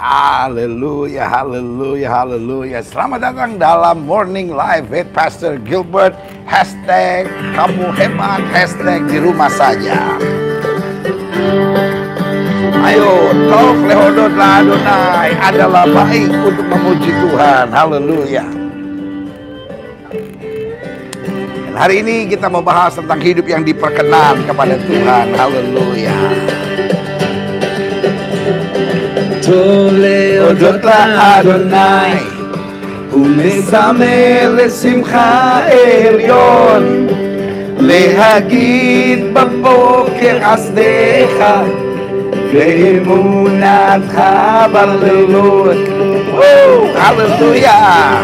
Haleluya, haleluya, haleluya. Selamat datang dalam Morning Live with Pastor Gilbert. Hashtag kamu hebat, hashtag di rumah saja. Ayo, Tov lehodot la Adonai adalah baik untuk memuji Tuhan. Haleluya. Dan hari ini kita mau bahas tentang hidup yang diperkenan kepada Tuhan. Haleluya. להודות לאדוני ומזמר לשמחה עליון, להגיד בבוקר חסדך ואמונתך בלילות. הללויה.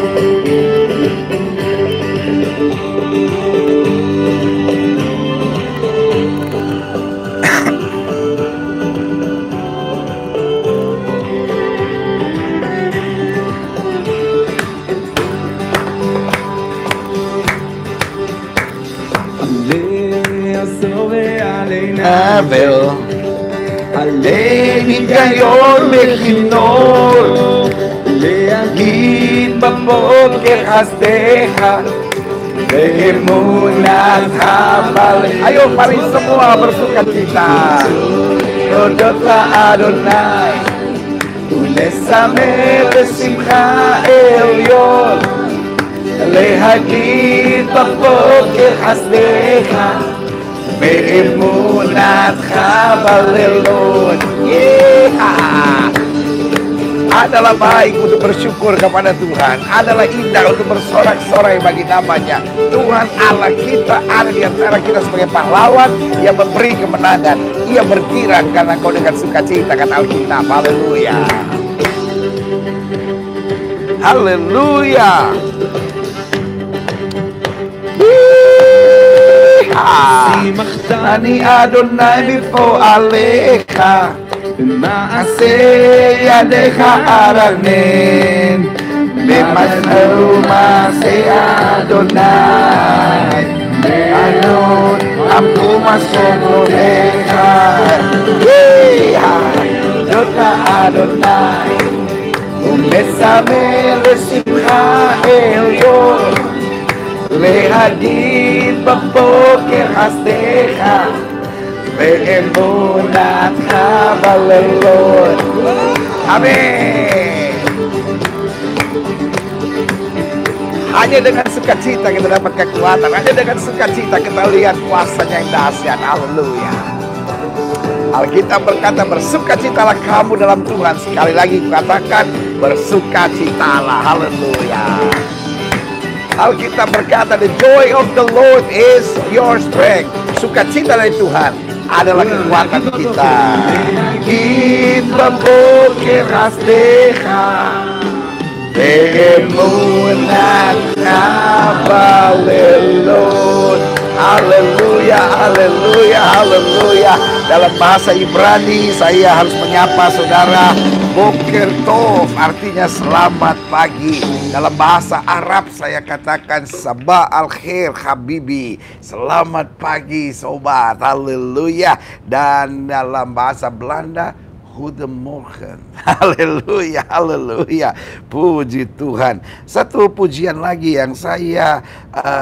אבל עלי היגיון וכינור, להגיד בבוקר חסדך ואמונתך בלילות. Ayo mari semua bersukacita, להודות לאדוני ולזמר בשמחה עליון, להגיד בבוקר חסדך ואמונתך בלילות. Adalah baik untuk bersyukur kepada Tuhan, adalah indah untuk bersorak-sorai bagi namanya. Tuhan Allah kita ada di antara kita sebagai pahlawan yang memberi kemenangan. Ia berkira karena kau dengan sukacita, kata Alkitab. Haleluya, haleluya. אני אדוני בפועליך, במעשה ידיך ארנן, במזמור ומעשה אדוני, בענות עמדו משכנותיך. להודות לאדוני ומזמר לשמחה עליון, להגיד בבוקר חסדך ואמונתך בלילות. Amin. Hanya dengan sukacita kita dapat kekuatan, hanya dengan sukacita kita lihat kuasanya yang dahsyat. Haleluya. Alkitab berkata, bersukacitalah kamu dalam Tuhan. Sekali lagi kukatakan, bersukacitalah. Haleluya. Alkitab berkata, the joy of the Lord is your strength. Sukacita dari Tuhan adalah kekuatan kita. Kita bukir hasdecha beemunatna balilut. Haleluya, haleluya, haleluya. Dalam bahasa Ibrani saya harus menyapa saudara, Boker Tov artinya selamat pagi. Dalam bahasa Arab saya katakan Sabah al-khair habibi, selamat pagi sobat. Haleluya. Dan dalam bahasa Belanda Goedemorgen. Haleluya, haleluya. Puji Tuhan. Satu pujian lagi yang saya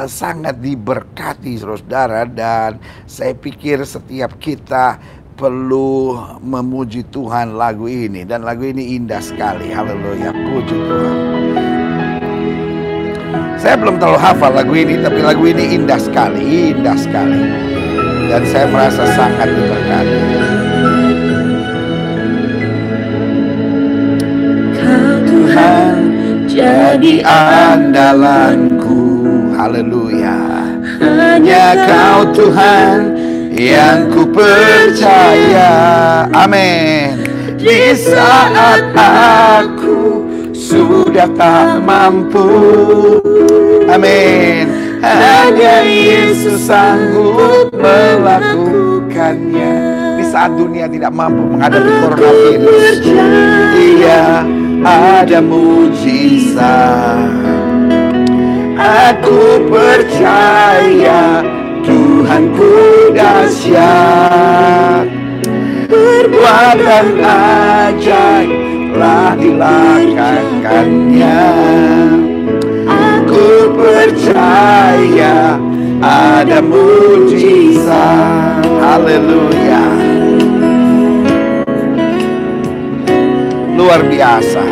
sangat diberkati saudara, dan saya pikir setiap kita perlu memuji Tuhan lagu ini, dan lagu ini indah sekali. Haleluya, puji Tuhan. Saya belum terlalu hafal lagu ini, tapi lagu ini indah sekali, indah sekali, dan saya merasa sangat diberkati. Kau Tuhan jadi andalanku, haleluya. Hanya Kau Tuhan yang ku percaya, amin. Di saat aku sudah tak mampu, amin, hanya Yesus sanggup melakukannya. Di saat dunia tidak mampu menghadapi coronavirus, Dia ada mujizat. Aku percaya Tuhanku dahsyat. Perbuatan ajaib telah dilakukannya. Aku percaya ada mujizat. Haleluya. Luar biasa.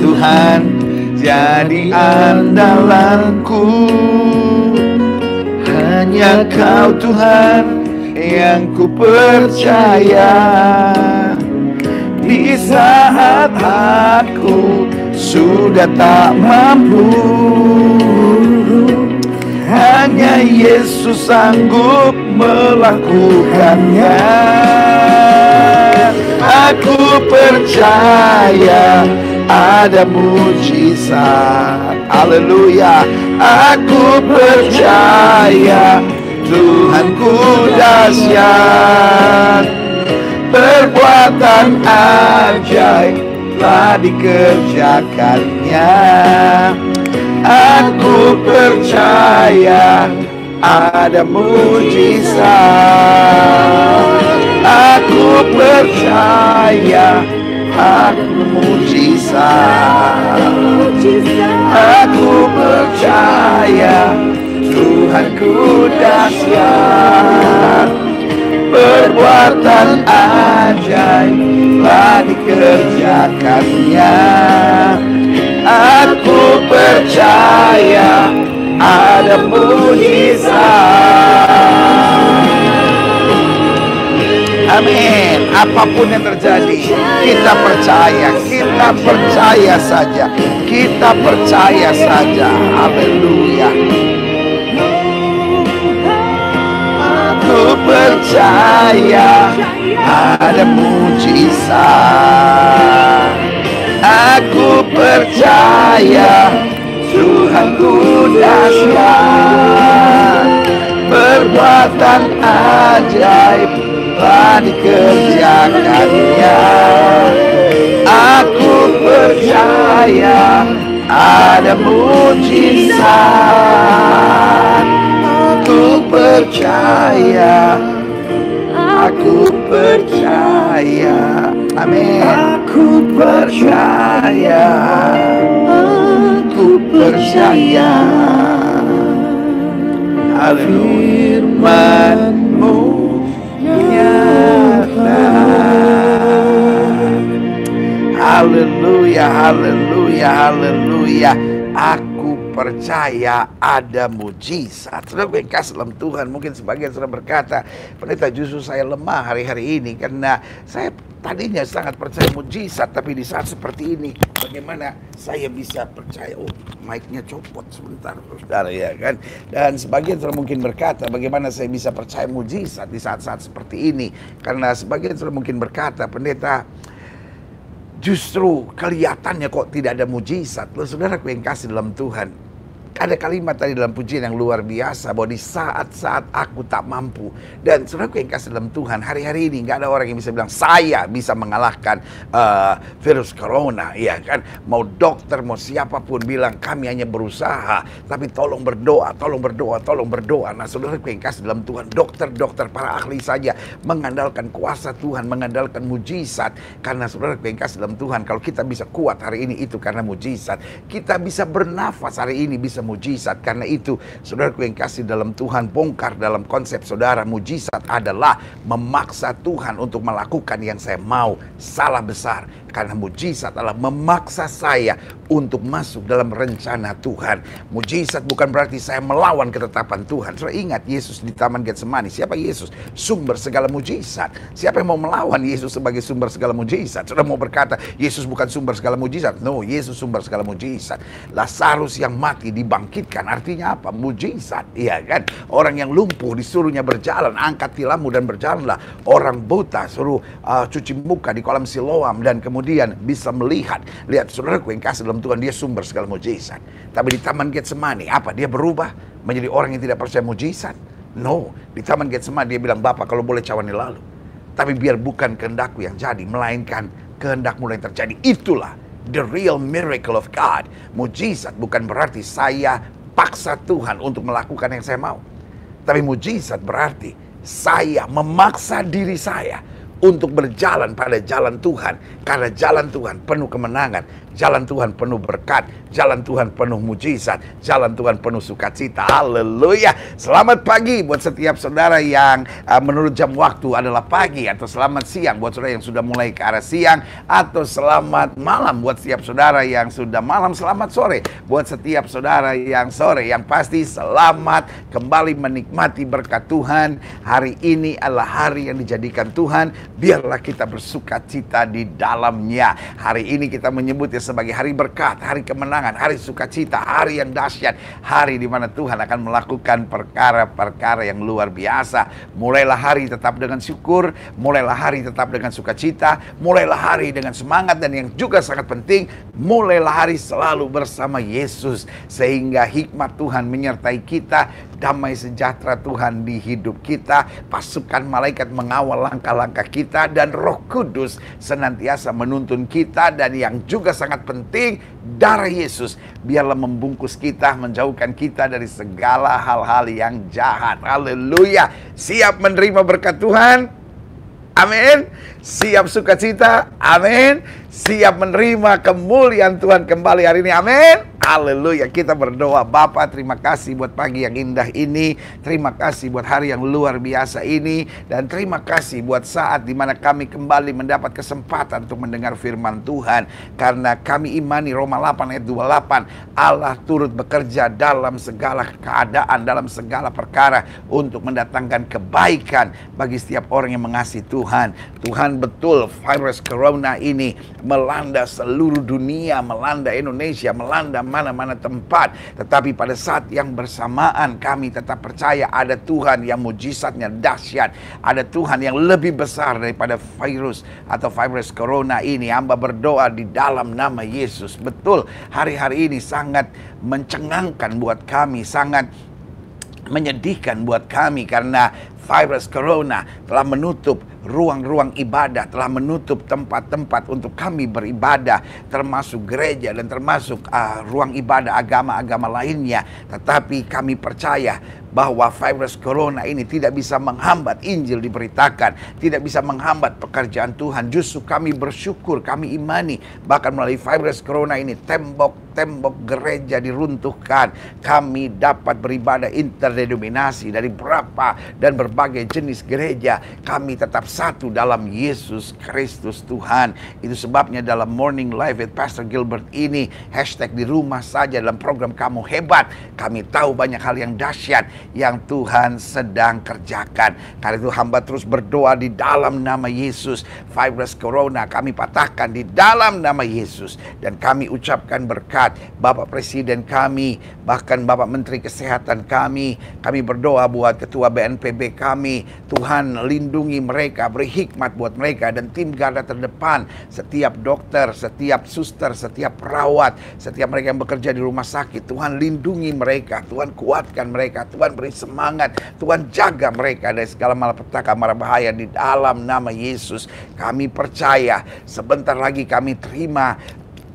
Tuhan jadi andalanku. Hanya Kau Tuhan yang ku percaya. Di saat aku sudah tak mampu, hanya Yesus sanggup melakukannya. Aku percaya ada mujizat. Haleluya. Aku percaya Tuhanku dahsyat. Perbuatan ajaib telah dikerjakannya. Aku percaya ada mujizat. Aku percaya ada mujizat. Aku percaya Tuhanku dahsyat. Perbuatan ajaib telah dikerjakannya. Aku percaya ada mujizat. Amin. Apapun yang terjadi, kita percaya saja. Kita percaya saja. Haleluya. Aku percaya ada mujizat. Aku percaya Tuhanku dahsyat. Perbuatan ajaib telah dikerjakannya. Aku percaya ada mujizat. Aku percaya. Aku percaya. Amin. Aku percaya. Aku percaya. Firman-Mu nyata. Haleluya, haleluya, haleluya. Aku percaya ada mujizat. Saudara gue kasih dalam Tuhan. Mungkin sebagian saudara berkata, pendeta justru saya lemah hari-hari ini karena saya tadinya sangat percaya mujizat, tapi di saat seperti ini bagaimana saya bisa percaya? Oh, mic-nya copot sebentar, saudara, ya kan? Dan sebagian saudara mungkin berkata, bagaimana saya bisa percaya mujizat di saat-saat seperti ini? Karena sebagian saudara mungkin berkata, pendeta, justru kelihatannya kok tidak ada mujizat. Loh, saudara yang kasih dalam Tuhan, ada kalimat tadi dalam pujian yang luar biasa, bahwa di saat-saat aku tak mampu. Dan saudara yang kasih dalam Tuhan, hari-hari ini nggak ada orang yang bisa bilang saya bisa mengalahkan virus corona, ya kan? Mau dokter, mau siapapun bilang kami hanya berusaha, tapi tolong berdoa, tolong berdoa, tolong berdoa. Nah, saudara yang kasih dalam Tuhan, dokter-dokter, para ahli saja mengandalkan kuasa Tuhan, mengandalkan mujizat. Karena saudara yang kasih dalam Tuhan, kalau kita bisa kuat hari ini itu karena mujizat. Kita bisa bernafas hari ini bisa mujizat. Karena itu, saudaraku yang kasih dalam Tuhan, bongkar dalam konsep saudara, mujizat adalah memaksa Tuhan untuk melakukan yang saya mau. Salah besar. Karena mujizat adalah memaksa saya untuk masuk dalam rencana Tuhan. Mujizat bukan berarti saya melawan ketetapan Tuhan. Saudara ingat Yesus di Taman Getsemani. Siapa Yesus? Sumber segala mujizat. Siapa yang mau melawan Yesus sebagai sumber segala mujizat? Saudara mau berkata Yesus bukan sumber segala mujizat? No, Yesus sumber segala mujizat. Lazarus yang mati dibangkitkan, artinya apa? Mujizat, iya kan? Orang yang lumpuh disuruhnya berjalan, angkat tilammu dan berjalanlah. Orang buta suruh cuci muka di kolam Siloam dan kemudian bisa melihat. Lihat saudaraku yang kasih dalam Tuhan, dia sumber segala mujizat. Tapi di Taman Getsemani apa? Dia berubah menjadi orang yang tidak percaya mujizat? No, di Taman Getsemani dia bilang, Bapa kalau boleh cawani lalu, tapi biar bukan kehendakku yang jadi, melainkan kehendakmu yang terjadi. Itulah the real miracle of God. Mujizat bukan berarti saya paksa Tuhan untuk melakukan yang saya mau. Tapi mujizat berarti saya memaksa diri saya untuk berjalan pada jalan Tuhan. Karena jalan Tuhan penuh kemenangan, jalan Tuhan penuh berkat, jalan Tuhan penuh mujizat, jalan Tuhan penuh sukacita. Haleluya. Selamat pagi buat setiap saudara yang menurut jam waktu adalah pagi, atau selamat siang buat saudara yang sudah mulai ke arah siang, atau selamat malam buat setiap saudara yang sudah malam. Selamat sore buat setiap saudara yang sore. Yang pasti selamat kembali menikmati berkat Tuhan. Hari ini adalah hari yang dijadikan Tuhan. Biarlah kita bersuka cita di dalamnya. Hari ini kita menyebutnya sebagai hari berkat, hari kemenangan, hari sukacita, hari yang dahsyat, hari di mana Tuhan akan melakukan perkara-perkara yang luar biasa. Mulailah hari tetap dengan syukur, mulailah hari tetap dengan sukacita, mulailah hari dengan semangat, dan yang juga sangat penting, mulailah hari selalu bersama Yesus, sehingga hikmat Tuhan menyertai kita, damai sejahtera Tuhan di hidup kita, pasukan malaikat mengawal langkah-langkah kita, dan Roh Kudus senantiasa menuntun kita. Dan yang juga sangat penting, darah Yesus biarlah membungkus kita, menjauhkan kita dari segala hal-hal yang jahat. Haleluya. Siap menerima berkat Tuhan? Amin. Siap sukacita? Amin. Siap menerima kemuliaan Tuhan kembali hari ini? Amin. Haleluya. Kita berdoa. Bapa, terima kasih buat pagi yang indah ini, terima kasih buat hari yang luar biasa ini, dan terima kasih buat saat dimana kami kembali mendapat kesempatan untuk mendengar firman Tuhan. Karena kami imani Roma 8 ayat 28, Allah turut bekerja dalam segala keadaan, dalam segala perkara, untuk mendatangkan kebaikan bagi setiap orang yang mengasihi Tuhan. Tuhan, betul virus corona ini melanda seluruh dunia, melanda Indonesia, melanda mana-mana tempat. Tetapi pada saat yang bersamaan kami tetap percaya ada Tuhan yang mujizatnya dahsyat. Ada Tuhan yang lebih besar daripada virus atau virus corona ini. Hamba berdoa di dalam nama Yesus. Betul, hari-hari ini sangat mencengangkan buat kami, sangat menyedihkan buat kami, karena virus corona telah menutup ruang-ruang ibadah, telah menutup tempat-tempat untuk kami beribadah, termasuk gereja dan termasuk ruang ibadah agama-agama lainnya. Tetapi kami percaya bahwa virus corona ini tidak bisa menghambat Injil diberitakan, tidak bisa menghambat pekerjaan Tuhan. Justru kami bersyukur, kami imani, bahkan melalui virus corona ini tembok-tembok gereja diruntuhkan. Kami dapat beribadah interdenominasi dari berapa dan berbagai jenis gereja. Kami tetap satu dalam Yesus Kristus Tuhan. Itu sebabnya dalam Morning Live with Pastor Gilbert ini, hashtag di rumah saja, dalam program Kamu Hebat, kami tahu banyak hal yang dahsyat yang Tuhan sedang kerjakan. Karena itu hamba terus berdoa di dalam nama Yesus. Virus corona kami patahkan di dalam nama Yesus. Dan kami ucapkan berkat Bapak Presiden kami, bahkan Bapak Menteri Kesehatan kami. Kami berdoa buat Ketua BNPB kami. Tuhan lindungi mereka, beri hikmat buat mereka dan tim garda terdepan, setiap dokter, setiap suster, setiap perawat, setiap mereka yang bekerja di rumah sakit. Tuhan lindungi mereka, Tuhan kuatkan mereka, Tuhan beri semangat, Tuhan jaga mereka dari segala malapetaka, mara bahaya di dalam nama Yesus. Kami percaya sebentar lagi kami terima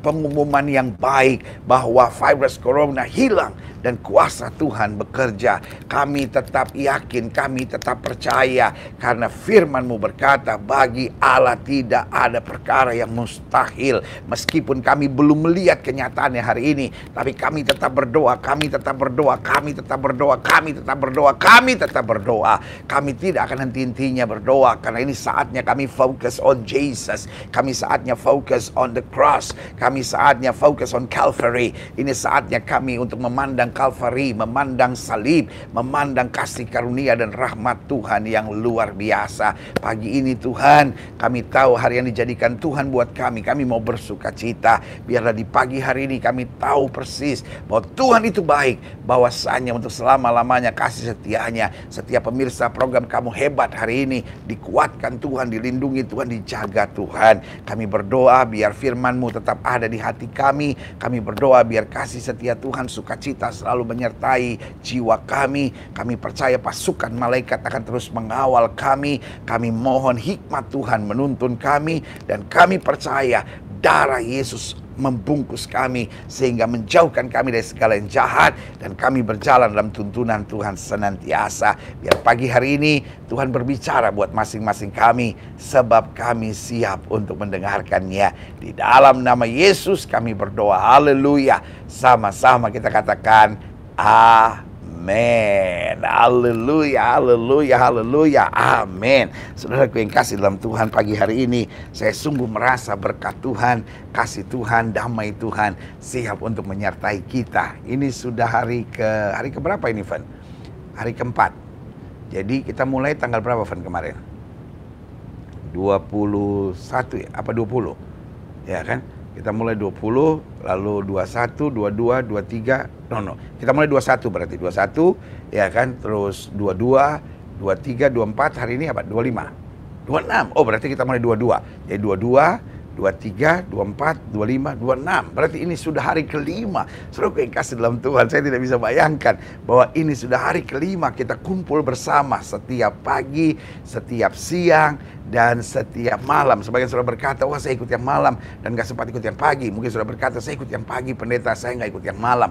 pengumuman yang baik bahwa virus corona hilang dan kuasa Tuhan bekerja. Kami tetap yakin, kami tetap percaya, karena firman-Mu berkata, bagi Allah tidak ada perkara yang mustahil. Meskipun kami belum melihat kenyataannya hari ini, tapi kami tetap berdoa, kami tetap berdoa, kami tetap berdoa, kami tetap berdoa, kami tetap berdoa. Kami tidak akan henti-hentinya berdoa, karena ini saatnya kami fokus on Jesus. Kami saatnya fokus on the cross. Kami saatnya fokus on Calvary. Ini saatnya kami untuk memandang Calvary, memandang salib, memandang kasih karunia dan rahmat Tuhan yang luar biasa. Pagi ini Tuhan, kami tahu hari yang dijadikan Tuhan buat kami. Kami mau bersuka cita. Biarlah di pagi hari ini kami tahu persis bahwa Tuhan itu baik, bahwasanya untuk selama-lamanya kasih setianya. Setiap pemirsa program Kamu Hebat hari ini dikuatkan Tuhan, dilindungi Tuhan, dijaga Tuhan. Kami berdoa biar firman-Mu tetap ada di hati kami. Kami berdoa biar kasih setia Tuhan, sukacita selalu menyertai jiwa kami. Kami percaya pasukan malaikat akan terus mengawal kami. Kami mohon hikmat Tuhan menuntun kami, dan kami percaya darah Yesus membungkus kami sehingga menjauhkan kami dari segala yang jahat, dan kami berjalan dalam tuntunan Tuhan senantiasa. Biar pagi hari ini Tuhan berbicara buat masing-masing kami, sebab kami siap untuk mendengarkannya. Di dalam nama Yesus kami berdoa, haleluya. Sama-sama kita katakan amin. Haleluya, haleluya, haleluya, amin. Saudaraku yang kasih dalam Tuhan, pagi hari ini saya sungguh merasa berkat Tuhan, kasih Tuhan, damai Tuhan siap untuk menyertai kita. Ini sudah hari ke berapa ini, Van? Hari keempat. Jadi kita mulai tanggal berapa, Van, kemarin? 21 ya? Apa 20? Ya kan? Kita mulai 20, lalu 21, 22, 23, kita mulai 21 berarti, 21, ya kan, terus 22, 23, 24, hari ini apa, 25, 26, oh berarti kita mulai 22, jadi 22, 23, 24, 25, 26. Berarti ini sudah hari kelima. Saudara yang kasih dalam Tuhan, saya tidak bisa bayangkan bahwa ini sudah hari kelima kita kumpul bersama setiap pagi, setiap siang, dan setiap malam. Sebagian saudara berkata, wah saya ikut yang malam dan gak sempat ikut yang pagi. Mungkin saudara berkata, saya ikut yang pagi pendeta, saya gak ikut yang malam.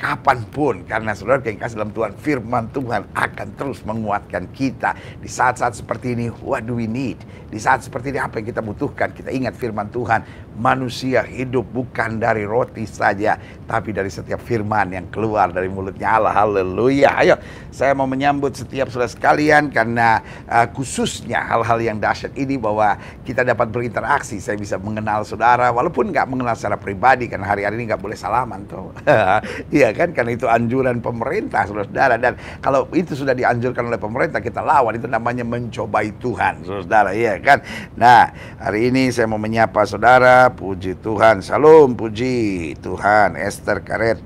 Kapanpun, karena saudara yang kasih dalam Tuhan, firman Tuhan akan terus menguatkan kita. Di saat-saat seperti ini, what do we need? Di saat seperti ini apa yang kita butuhkan? Kita ingat firman Tuhan, manusia hidup bukan dari roti saja, tapi dari setiap firman yang keluar dari mulutnya Allah. Haleluya. Ayo, saya mau menyambut setiap saudara sekalian, karena khususnya hal-hal yang dahsyat ini, bahwa kita dapat berinteraksi. Saya bisa mengenal saudara walaupun nggak mengenal secara pribadi, karena hari-hari ini nggak boleh salaman tuh. Iya kan, karena itu anjuran pemerintah, saudara-saudara. Dan kalau itu sudah dianjurkan oleh pemerintah, kita lawan. Itu namanya mencobai Tuhan, saudara-saudara, iya kan. Nah, hari ini saya mau menyapa saudara. Puji Tuhan, shalom, puji Tuhan. Esther Karet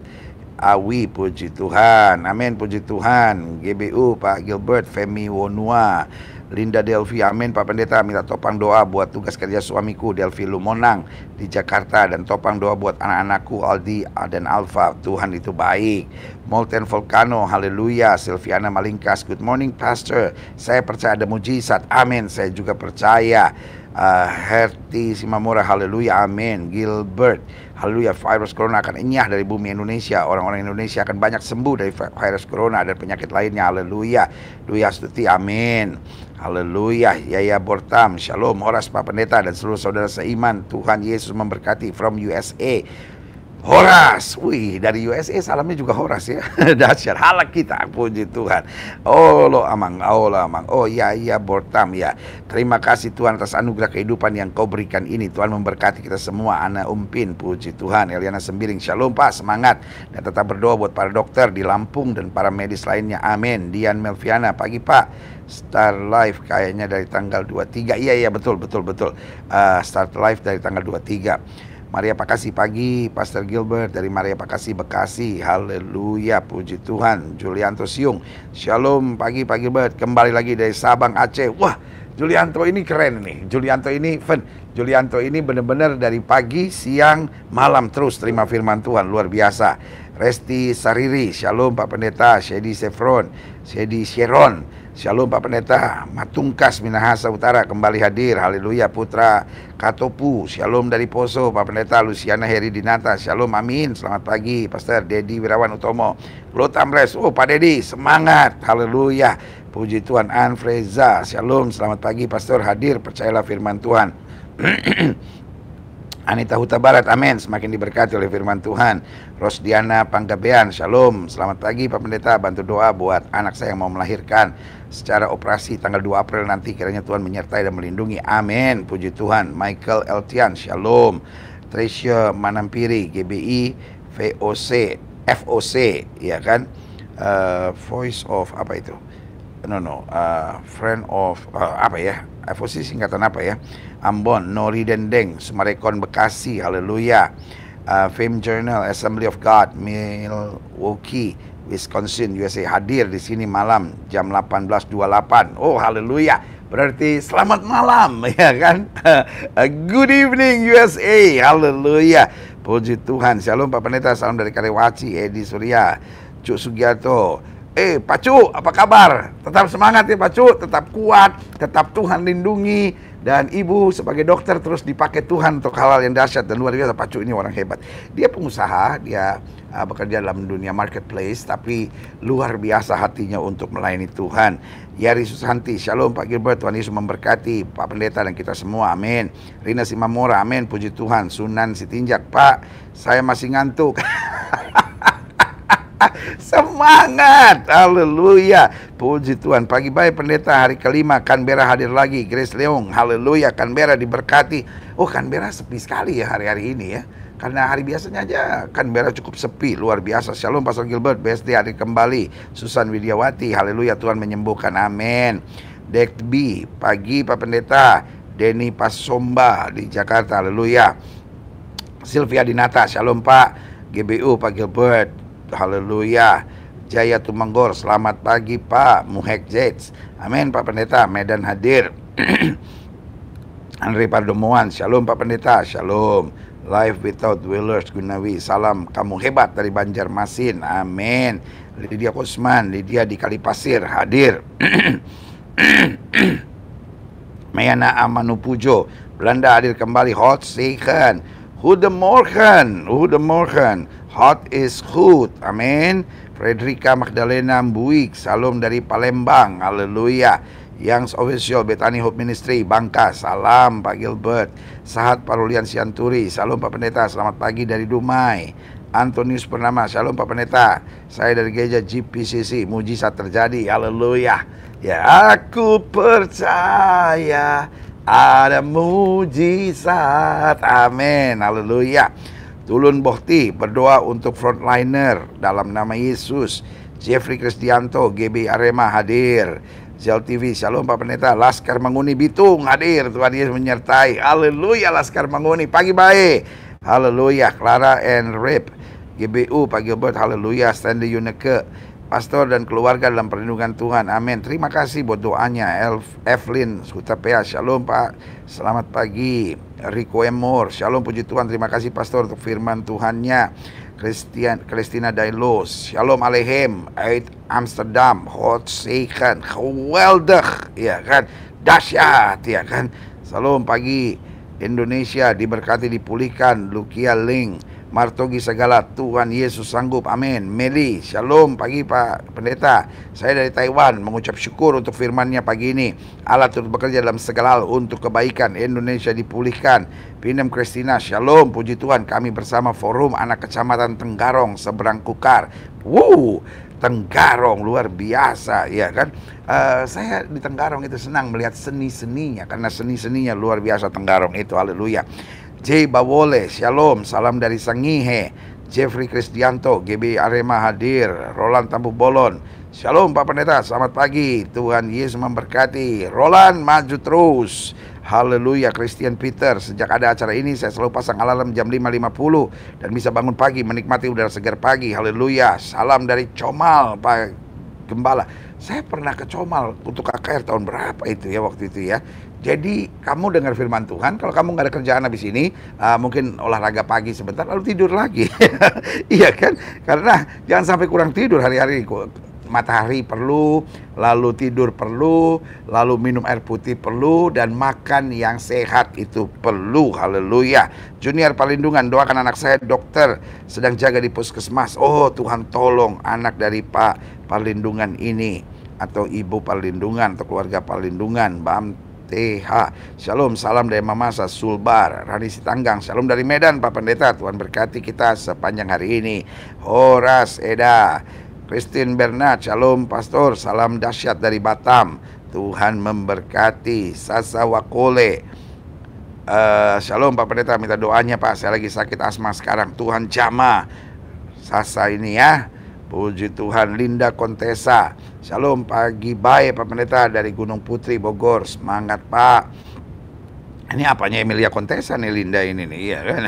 Awi, puji Tuhan, amin, puji Tuhan. GBU Pak Gilbert, Femi Wonua, Linda Delvi, amin Pak Pendeta. Minta topang doa buat tugas kerja suamiku Delvi Lumonang di Jakarta, dan topang doa buat anak-anakku Aldi dan Alfa. Tuhan itu baik. Molten Volcano, haleluya. Silviana Malingkas, good morning Pastor, saya percaya ada mujizat, amin. Saya juga percaya. Herti Simamura, haleluya, amin. Gilbert, haleluya. Virus corona akan enyah dari bumi Indonesia. Orang-orang Indonesia akan banyak sembuh dari virus corona dan penyakit lainnya, haleluya. Duya Stuti, amin. Haleluya. Yaya Bortam, shalom. Horas Pak Pendeta dan seluruh saudara seiman, Tuhan Yesus memberkati. From USA, Horas, wih, dari USA salamnya juga Horas ya. Dahsyat, halak kita, puji Tuhan. Oh lo amang, oh ya Bortam ya. Terima kasih Tuhan atas anugerah kehidupan yang kau berikan ini. Tuhan memberkati kita semua. Ana Umpin, puji Tuhan. Eliana Sembiring, shalom Pak, semangat. Dan tetap berdoa buat para dokter di Lampung dan para medis lainnya, amin. Dian Melviana, pagi Pak. Start live kayaknya dari tanggal 23. Iya betul. Start live dari tanggal 23. Maria Pakasi pagi, Pastor Gilbert dari Maria Pakasi Bekasi, haleluya, puji Tuhan. Julianto Siung, shalom pagi Pak Gilbert, kembali lagi dari Sabang Aceh. Wah, Julianto ini keren nih. Julianto ini benar-benar dari pagi, siang, malam terus terima firman Tuhan, luar biasa. Resti Sariri, shalom Pak Pendeta. Shedi Sheron, shalom Pak Pendeta. Matungkas Minahasa Utara kembali hadir, haleluya. Putra Katopu, shalom dari Poso Pak Pendeta. Luciana Heri Dinata, shalom, amin. Selamat pagi Pastor Dedi Wirawan Utomo, Lotamres, oh Pak Dedi semangat, haleluya, puji Tuhan. Anfreza, shalom, selamat pagi Pastor, hadir, percayalah firman Tuhan. Anita Huta Barat, amin, semakin diberkati oleh firman Tuhan. Rosdiana Panggabean, shalom, selamat pagi Pak Pendeta, bantu doa buat anak saya yang mau melahirkan secara operasi tanggal 2 April nanti, kiranya Tuhan menyertai dan melindungi, amin, puji Tuhan. Michael Eltian, shalom. Tricia Manampiri, GBI FOC, ya kan, Voice of apa itu, Friend of apa ya, FOC singkatan apa ya, Ambon. Nori Dendeng, Sumarekon Bekasi, haleluya. Fame Journal, Assembly of God, Milwaukee, Wisconsin, USA, hadir di sini malam jam 18.28. Oh haleluya, berarti selamat malam ya kan. Good evening USA, haleluya, puji Tuhan. Shalom Pak Pendeta, salam dari Karawaci. Edi Surya, Cuk Sugiarto, Pacu, apa kabar? Tetap semangat ya Pacu, tetap kuat, tetap Tuhan lindungi. Dan ibu sebagai dokter terus dipakai Tuhan untuk hal-hal yang dahsyat dan luar biasa. Pacu ini orang hebat. Dia pengusaha, dia bekerja dalam dunia marketplace, tapi luar biasa hatinya untuk melayani Tuhan. Yari Susanti, shalom Pak Gilbert, Tuhan Yesus memberkati Pak Pendeta dan kita semua, amin. Rina Simamora, amin, puji Tuhan. Sunan Sitinjak, Pak, saya masih ngantuk. Semangat, haleluya, puji Tuhan. Pagi baik Pendeta, hari kelima Canberra hadir lagi. Grace Leong, haleluya, Canberra diberkati. Oh, Canberra sepi sekali ya hari-hari ini ya, karena hari biasanya aja Canberra cukup sepi, luar biasa. Shalom Pastor Gilbert, BSD hadir kembali. Susan Widiawati, haleluya, Tuhan menyembuhkan, amin. Dek B, pagi Pak Pendeta. Denny Pasomba di Jakarta, haleluya. Sylvia Dinata, shalom Pak. GBU Pak Gilbert, haleluya. Jaya Tumanggor, selamat pagi Pak. Muhek Jets, amin Pak Pendeta. Medan hadir. Andri Pardomoan, shalom Pak Pendeta. Shalom. Life Without Willers Gunawi, salam kamu hebat dari Banjarmasin, amin. Lydia Kosman, Lydia di Kalipasir hadir. Mayana Amanupujo, Belanda hadir kembali. Hot second. Goedemorgen, goedemorgen. Hot is good, amin. Fredrika Magdalena Mbuik, salam dari Palembang, haleluya. Young's Official, Bethany Hope Ministry, Bangka, salam Pak Gilbert. Sahat Parulian Sianturi, salam Pak Pendeta, selamat pagi dari Dumai. Antonius Purnama, shalom Pak Pendeta, saya dari gereja GPCC, mujizat terjadi, haleluya. Ya, aku percaya ada mujizat, amin, haleluya. Tulun Bohti, berdoa untuk frontliner dalam nama Yesus. Jeffrey Kristianto, GB Arema hadir. Zel TV, shalom Pak Pendeta. Laskar Manguni Bitung hadir, Tuhan Yesus menyertai, haleluya. Laskar Manguni, pagi baik, haleluya. Clara and Rip, GBU Pak Gilbert, haleluya. Stanley Yuneke, pastor dan keluarga dalam perlindungan Tuhan, amin. Terima kasih buat doanya. Evelyn Sutapea, shalom Pak, selamat pagi. Rico Emor, shalom, puji Tuhan, terima kasih pastor untuk firman Tuhannya. Christina Dailos, shalom alehem. Uit Amsterdam, hot second, geweldig, ya kan, dahsyat, ya kan. Shalom pagi Indonesia, diberkati dipulihkan. Lukia Ling, Martogi segala, Tuhan Yesus sanggup, amin. Meli, shalom pagi Pak Pendeta, saya dari Taiwan mengucap syukur untuk firman-Nya pagi ini. Allah turut bekerja dalam segala hal untuk kebaikan, Indonesia dipulihkan. Pinem Kristina, shalom, puji Tuhan, kami bersama Forum Anak Kecamatan Tenggarong, seberang Kukar. Tenggarong luar biasa, ya kan. Saya di Tenggarong itu senang melihat seni-seninya, karena seni-seninya luar biasa Tenggarong itu, haleluya. J. Bawole, shalom, salam dari Sangihe. Jeffrey Kristianto, GB Arema hadir. Roland Tambu Bolon, shalom Pak Pendeta, selamat pagi, Tuhan Yesus memberkati. Roland, maju terus, haleluya. Christian Peter, sejak ada acara ini saya selalu pasang alarm jam 5.50 dan bisa bangun pagi menikmati udara segar pagi, haleluya. Salam dari Comal Pak Gembala. Saya pernah ke Comal untuk KKR tahun berapa itu ya, waktu itu ya. Jadi kamu dengar firman Tuhan, kalau kamu nggak ada kerjaan habis ini, mungkin olahraga pagi sebentar lalu tidur lagi. Iya kan, karena jangan sampai kurang tidur hari-hari. Matahari perlu, lalu tidur perlu, lalu minum air putih perlu, dan makan yang sehat itu perlu, haleluya. Junior Palindungan, doakan anak saya dokter sedang jaga di puskesmas. Oh Tuhan, tolong anak dari Pak Palindungan ini, atau Ibu Palindungan, atau keluarga Palindungan. Bam TH, shalom, salam dari Mamasa Sulbar. Rani Sitanggang, shalom dari Medan Pak Pendeta, Tuhan berkati kita sepanjang hari ini. Horas Eda, Christine Bernard, shalom pastor, salam dahsyat dari Batam, Tuhan memberkati. Sasa Wakole, shalom Pak Pendeta, minta doanya Pak, saya lagi sakit asma sekarang, Tuhan jamah Sasa ini ya, puji Tuhan. Linda Kontesa, shalom pagi baik Pak Pendeta dari Gunung Putri Bogor, semangat Pak. Ini apanya Emilia Kontesa nih, Linda ini nih, iya kan.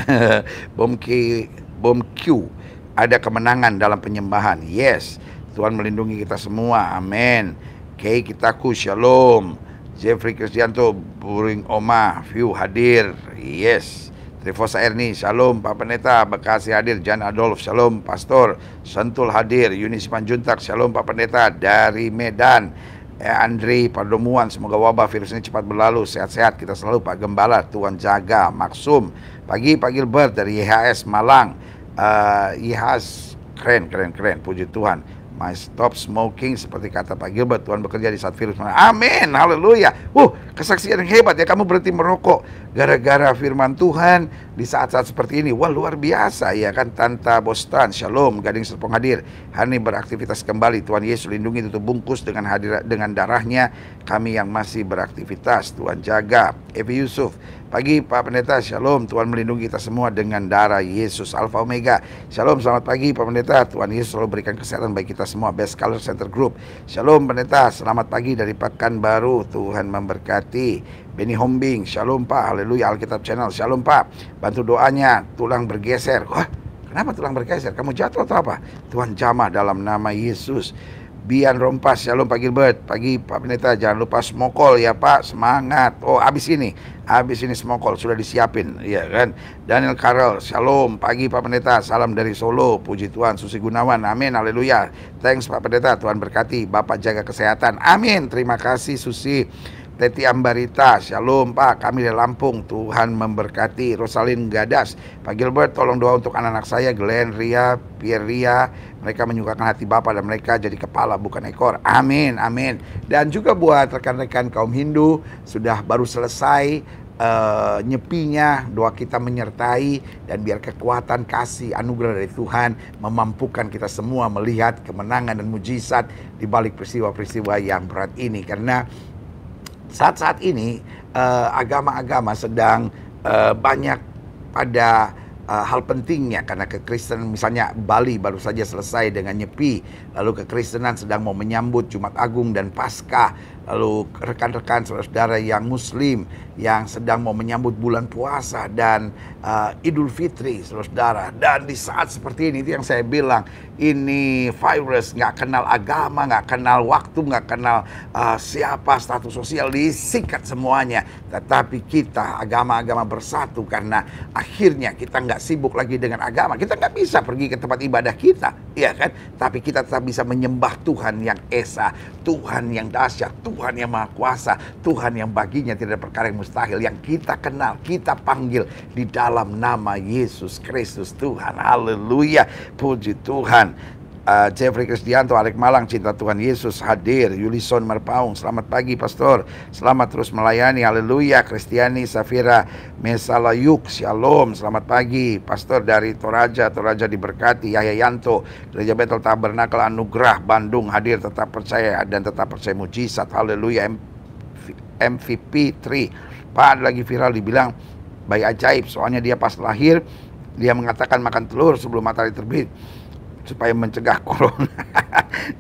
Bom Q, ada kemenangan dalam penyembahan, yes. Tuhan melindungi kita semua, amin. Kei Kitaku, shalom. Jeffrey Kristianto, Buring Oma, View hadir, yes. Trifosa Erni, shalom Pak Pendeta. Bekasi hadir, Jan Adolf, shalom Pastor. Sentul hadir, Yunis Manjuntak, shalom Pak Pendeta. Dari Medan, Andri Pardomuan, semoga wabah virus ini cepat berlalu, sehat-sehat kita selalu Pak Gembala, Tuhan jaga. Maksum, pagi Pak Gilbert dari YHS Malang. YHS keren, puji Tuhan. My stop smoking, seperti kata Pak Gilbert, Tuhan bekerja di saat virus. Amin, haleluya. Kesaksian yang hebat ya, kamu berhenti merokok gara-gara firman Tuhan di saat-saat seperti ini. Wah, luar biasa ya kan. Tanta Bostan, shalom. Gading Serpong hadir, hari ini beraktivitas kembali. Tuhan Yesus lindungi, tutup bungkus dengan darahnya kami yang masih beraktivitas. Tuhan jaga. Evi Yusuf, pagi Pak Pendeta, shalom. Tuhan melindungi kita semua dengan darah Yesus. Alfa Omega, shalom. Selamat pagi Pak Pendeta. Tuhan Yesus selalu berikan kesehatan bagi kita semua. Best Color Center Group, shalom Pendeta. Selamat pagi dari Pekanbaru. Tuhan memberkati. Benny Hombing, shalom Pak. Haleluya. Alkitab Channel, shalom Pak. Bantu doanya, tulang bergeser. Wah, kenapa tulang bergeser? Kamu jatuh atau apa? Tuhan jamah dalam nama Yesus. Bian Rompas, shalom Pak Gilbert. Pagi Pak Pendeta, jangan lupa smokol ya Pak. Semangat. Habis ini smokol sudah disiapin, ya kan. Daniel Karel, shalom pagi Pak Pendeta. Salam dari Solo, puji Tuhan. Susi Gunawan, amin, haleluya. Thanks Pak Pendeta, Tuhan berkati. Bapak jaga kesehatan, amin. Terima kasih Susi. Teti Ambarita, shalom Pak, kami dari Lampung, Tuhan memberkati. Rosalin Gadas, Pak Gilbert tolong doa untuk anak-anak saya, Glenn, Ria, Pierre Ria. Mereka menyukakan hati Bapak dan mereka jadi kepala bukan ekor, amin, amin. Dan juga buat rekan-rekan kaum Hindu, sudah baru selesai nyepinya, doa kita menyertai. Dan biar kekuatan kasih anugerah dari Tuhan memampukan kita semua melihat kemenangan dan mujizat di balik peristiwa-peristiwa yang berat ini. Karena saat-saat ini agama-agama sedang banyak pada hal pentingnya, karena kekristenan, misalnya Bali baru saja selesai dengan nyepi, lalu kekristenan sedang mau menyambut Jumat Agung dan Paskah, lalu rekan-rekan saudara-saudara yang Muslim yang sedang mau menyambut bulan puasa dan Idul Fitri, saudara-saudara. Dan di saat seperti ini, itu yang saya bilang, ini virus nggak kenal agama, nggak kenal waktu, nggak kenal siapa, status sosial, disikat semuanya. Tetapi kita agama-agama bersatu karena akhirnya kita nggak sibuk lagi dengan agama. Kita nggak bisa pergi ke tempat ibadah kita, ya kan? Tapi kita tetap bisa menyembah Tuhan yang esa, Tuhan yang dahsyat, Tuhan yang maha kuasa, Tuhan yang baginya tidak ada perkara yang mustahil, yang kita kenal, kita panggil di dalam nama Yesus Kristus Tuhan. Haleluya, puji Tuhan. Jeffrey Kristianto, Arek Malang, cinta Tuhan Yesus hadir. Yulison Marpaung, selamat pagi Pastor, selamat terus melayani, haleluya. Kristiani Safira Mesalayuk, shalom, selamat pagi Pastor dari Toraja diberkati. Yahya Yanto, Gereja Betel Tabernakel Anugerah Bandung hadir, tetap percaya dan tetap percaya mujizat, haleluya. MVP 3, Pak, lagi viral dibilang bayi ajaib, soalnya dia pas lahir dia mengatakan makan telur sebelum matahari terbit supaya mencegah corona.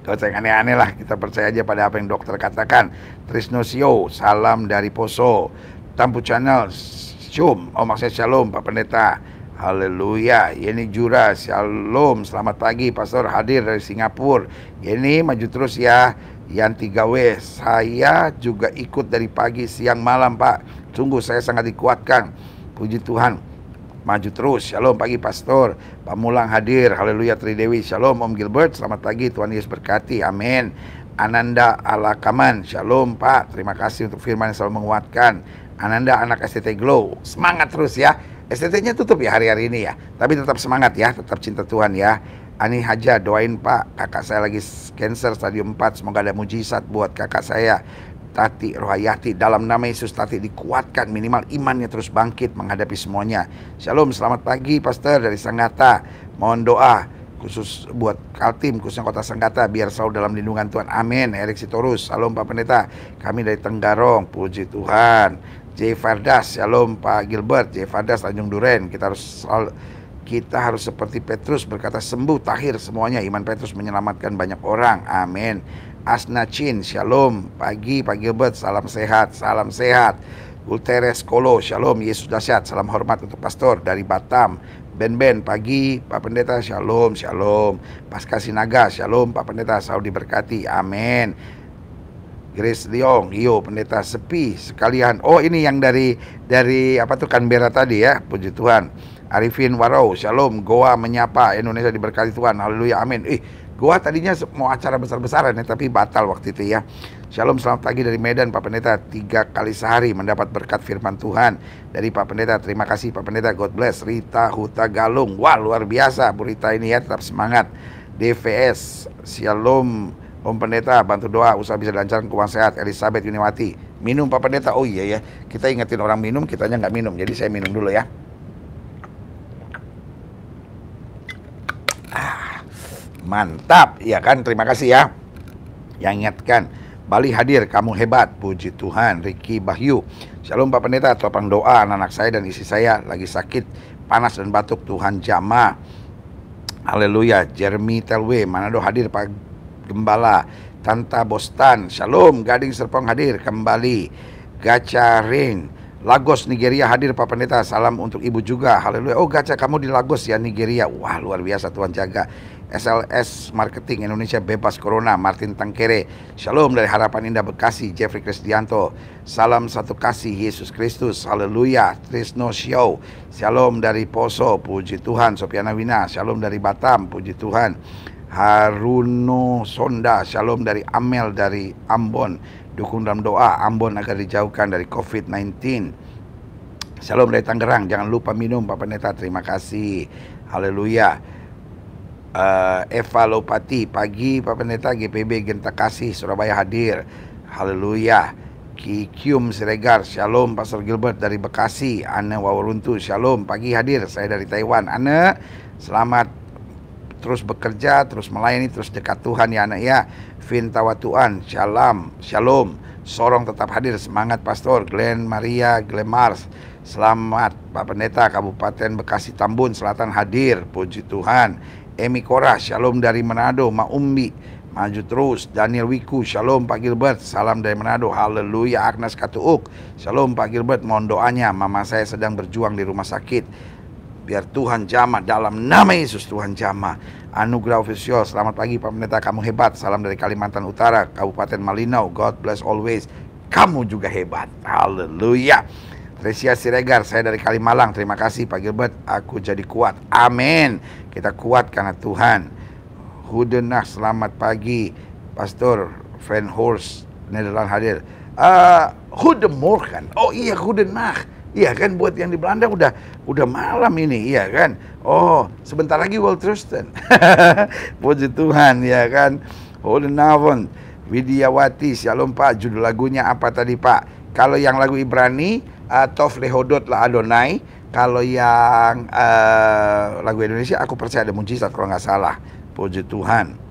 Kalau saya aneh-aneh lah, kita percaya aja pada apa yang dokter katakan. Trisnosio, salam dari Poso. Tampu Channel, maksudnya shalom Pak Pendeta, haleluya. Yeni Jura, shalom, selamat pagi Pastor, hadir dari Singapura. Yeni maju terus ya. Yanti Gawe, saya juga ikut dari pagi siang malam Pak, sungguh saya sangat dikuatkan, puji Tuhan. Maju terus, shalom pagi Pastor. Pak Mulang hadir, haleluya. Tridewi, shalom Om Gilbert, selamat pagi, Tuhan Yesus berkati, amin. Ananda Alakaman, shalom Pak, terima kasih untuk firman yang selalu menguatkan. Ananda anak STT Glow, semangat terus ya. STT-nya tutup ya hari-hari ini ya, tapi tetap semangat ya, tetap cinta Tuhan ya. Ani Haja, doain Pak, kakak saya lagi cancer stadium 4, semoga ada mujizat buat kakak saya Tati Rohayati, dalam nama Yesus Tati dikuatkan, minimal imannya terus bangkit menghadapi semuanya. Shalom, selamat pagi Pastor dari Sangatta, mohon doa khusus buat Kaltim, khususnya kota Sangatta, biar selalu dalam lindungan Tuhan, amin. Erik Sitorus, shalom Pak Pendeta, kami dari Tenggarong, puji Tuhan. J. Fardas, shalom Pak Gilbert. J. Fardas, Tanjung Duren, kita harus seperti Petrus berkata sembuh tahir semuanya. Iman Petrus menyelamatkan banyak orang, amin. Asna Chin, shalom pagi Pak Gilbert, salam sehat, salam sehat. Gulteres Kolo, shalom, Yesus dahsyat, salam hormat untuk Pastor dari Batam. Ben pagi Pak Pendeta, shalom, shalom. Pasca Sinaga, shalom Pak Pendeta, selalu diberkati, amin. Grace Leong, yo pendeta sepi sekalian. Oh ini yang dari apa tuh Canberra tadi ya, puji Tuhan. Arifin Warau, shalom, Goa menyapa, Indonesia diberkati Tuhan, haleluya, amin. Goa tadinya mau acara besar-besaran ya, tapi batal waktu itu ya. Shalom, selamat pagi dari Medan, Pak Pendeta. 3 kali sehari mendapat berkat firman Tuhan dari Pak Pendeta. Terima kasih Pak Pendeta, God bless. Rita Huta Galung, wah luar biasa Bu Rita ini ya, tetap semangat. DVS, shalom Om Pendeta, bantu doa usaha bisa dilancarkan, keuangan sehat. Elizabeth Yuniwati, minum Pak Pendeta. Oh iya ya, kita ingetin orang minum, kitanya nggak minum, jadi saya minum dulu ya. Mantap, ya kan, terima kasih ya yang ingatkan. Bali hadir, kamu hebat, puji Tuhan. Ricky Bahyu, shalom Pak Pendeta, topang doa anak-anak saya dan istri saya lagi sakit, panas dan batuk, Tuhan jamah. Haleluya. Jeremy Telwe, Manado hadir Pak Gembala. Tanta Bostan, shalom. Gading Serpong hadir kembali. Gacha Rain, Lagos Nigeria hadir Pak Pendeta, salam untuk ibu juga, haleluya. Oh Gacha, kamu di Lagos ya, Nigeria, wah luar biasa, Tuhan jaga. SLS Marketing Indonesia bebas corona, Martin Tangkere, shalom dari Harapan Indah Bekasi. Jeffrey Kristianto, salam satu kasih Yesus Kristus, haleluya. Trisno Show, shalom dari Poso, puji Tuhan. Sopiana Wina, shalom dari Batam, puji Tuhan. Haruno Sonda, shalom dari Amel dari Ambon, dukung dalam doa Ambon agar dijauhkan dari COVID-19. Shalom dari Tangerang, jangan lupa minum Pak Pendeta, terima kasih, haleluya. Eva Lopati, pagi Pak Pendeta, GPB Genta Kasih Surabaya hadir, haleluya. Kikium Siregar, shalom. Pastor Gilbert dari Bekasi. Anne Wawaruntu, shalom, pagi hadir, saya dari Taiwan. Anne, selamat terus bekerja, terus melayani, terus dekat Tuhan ya anak ya. Vin Tawatuan, shalom, shalom. Sorong tetap hadir, semangat Pastor. Glenn Maria Glemars, selamat Pak Pendeta. Kabupaten Bekasi Tambun Selatan hadir, puji Tuhan. Emi Kora, shalom dari Manado. Ma Umbi, maju terus. Daniel Wiku, shalom Pak Gilbert, salam dari Manado, haleluya. Agnes Katuuk, shalom Pak Gilbert, mohon doanya, mama saya sedang berjuang di rumah sakit, biar Tuhan jamah dalam nama Yesus, Tuhan jamah. Anugerah Official, selamat pagi Pak Pendeta, kamu hebat, salam dari Kalimantan Utara, Kabupaten Malinau, God bless always, kamu juga hebat, haleluya. Tresia Siregar, saya dari Kalimalang, terima kasih Pak Gilbert, aku jadi kuat, amin. Kita kuat karena Tuhan. Hudenah, selamat pagi Pastor Van Horst, Nederland hadir. Goedemorgen, oh iya Hudenah. Iya kan, buat yang di Belanda udah malam ini, iya kan. Oh, sebentar lagi Waltrusten. Puji Tuhan, ya kan. Goedenavond, Widiawati, shalom Pak. Judul lagunya apa tadi Pak? Kalau yang lagu Ibrani, Tov Lehodot La Adonai. Kalau yang lagu Indonesia, aku percaya ada mujizat kalau nggak salah. Puji Tuhan.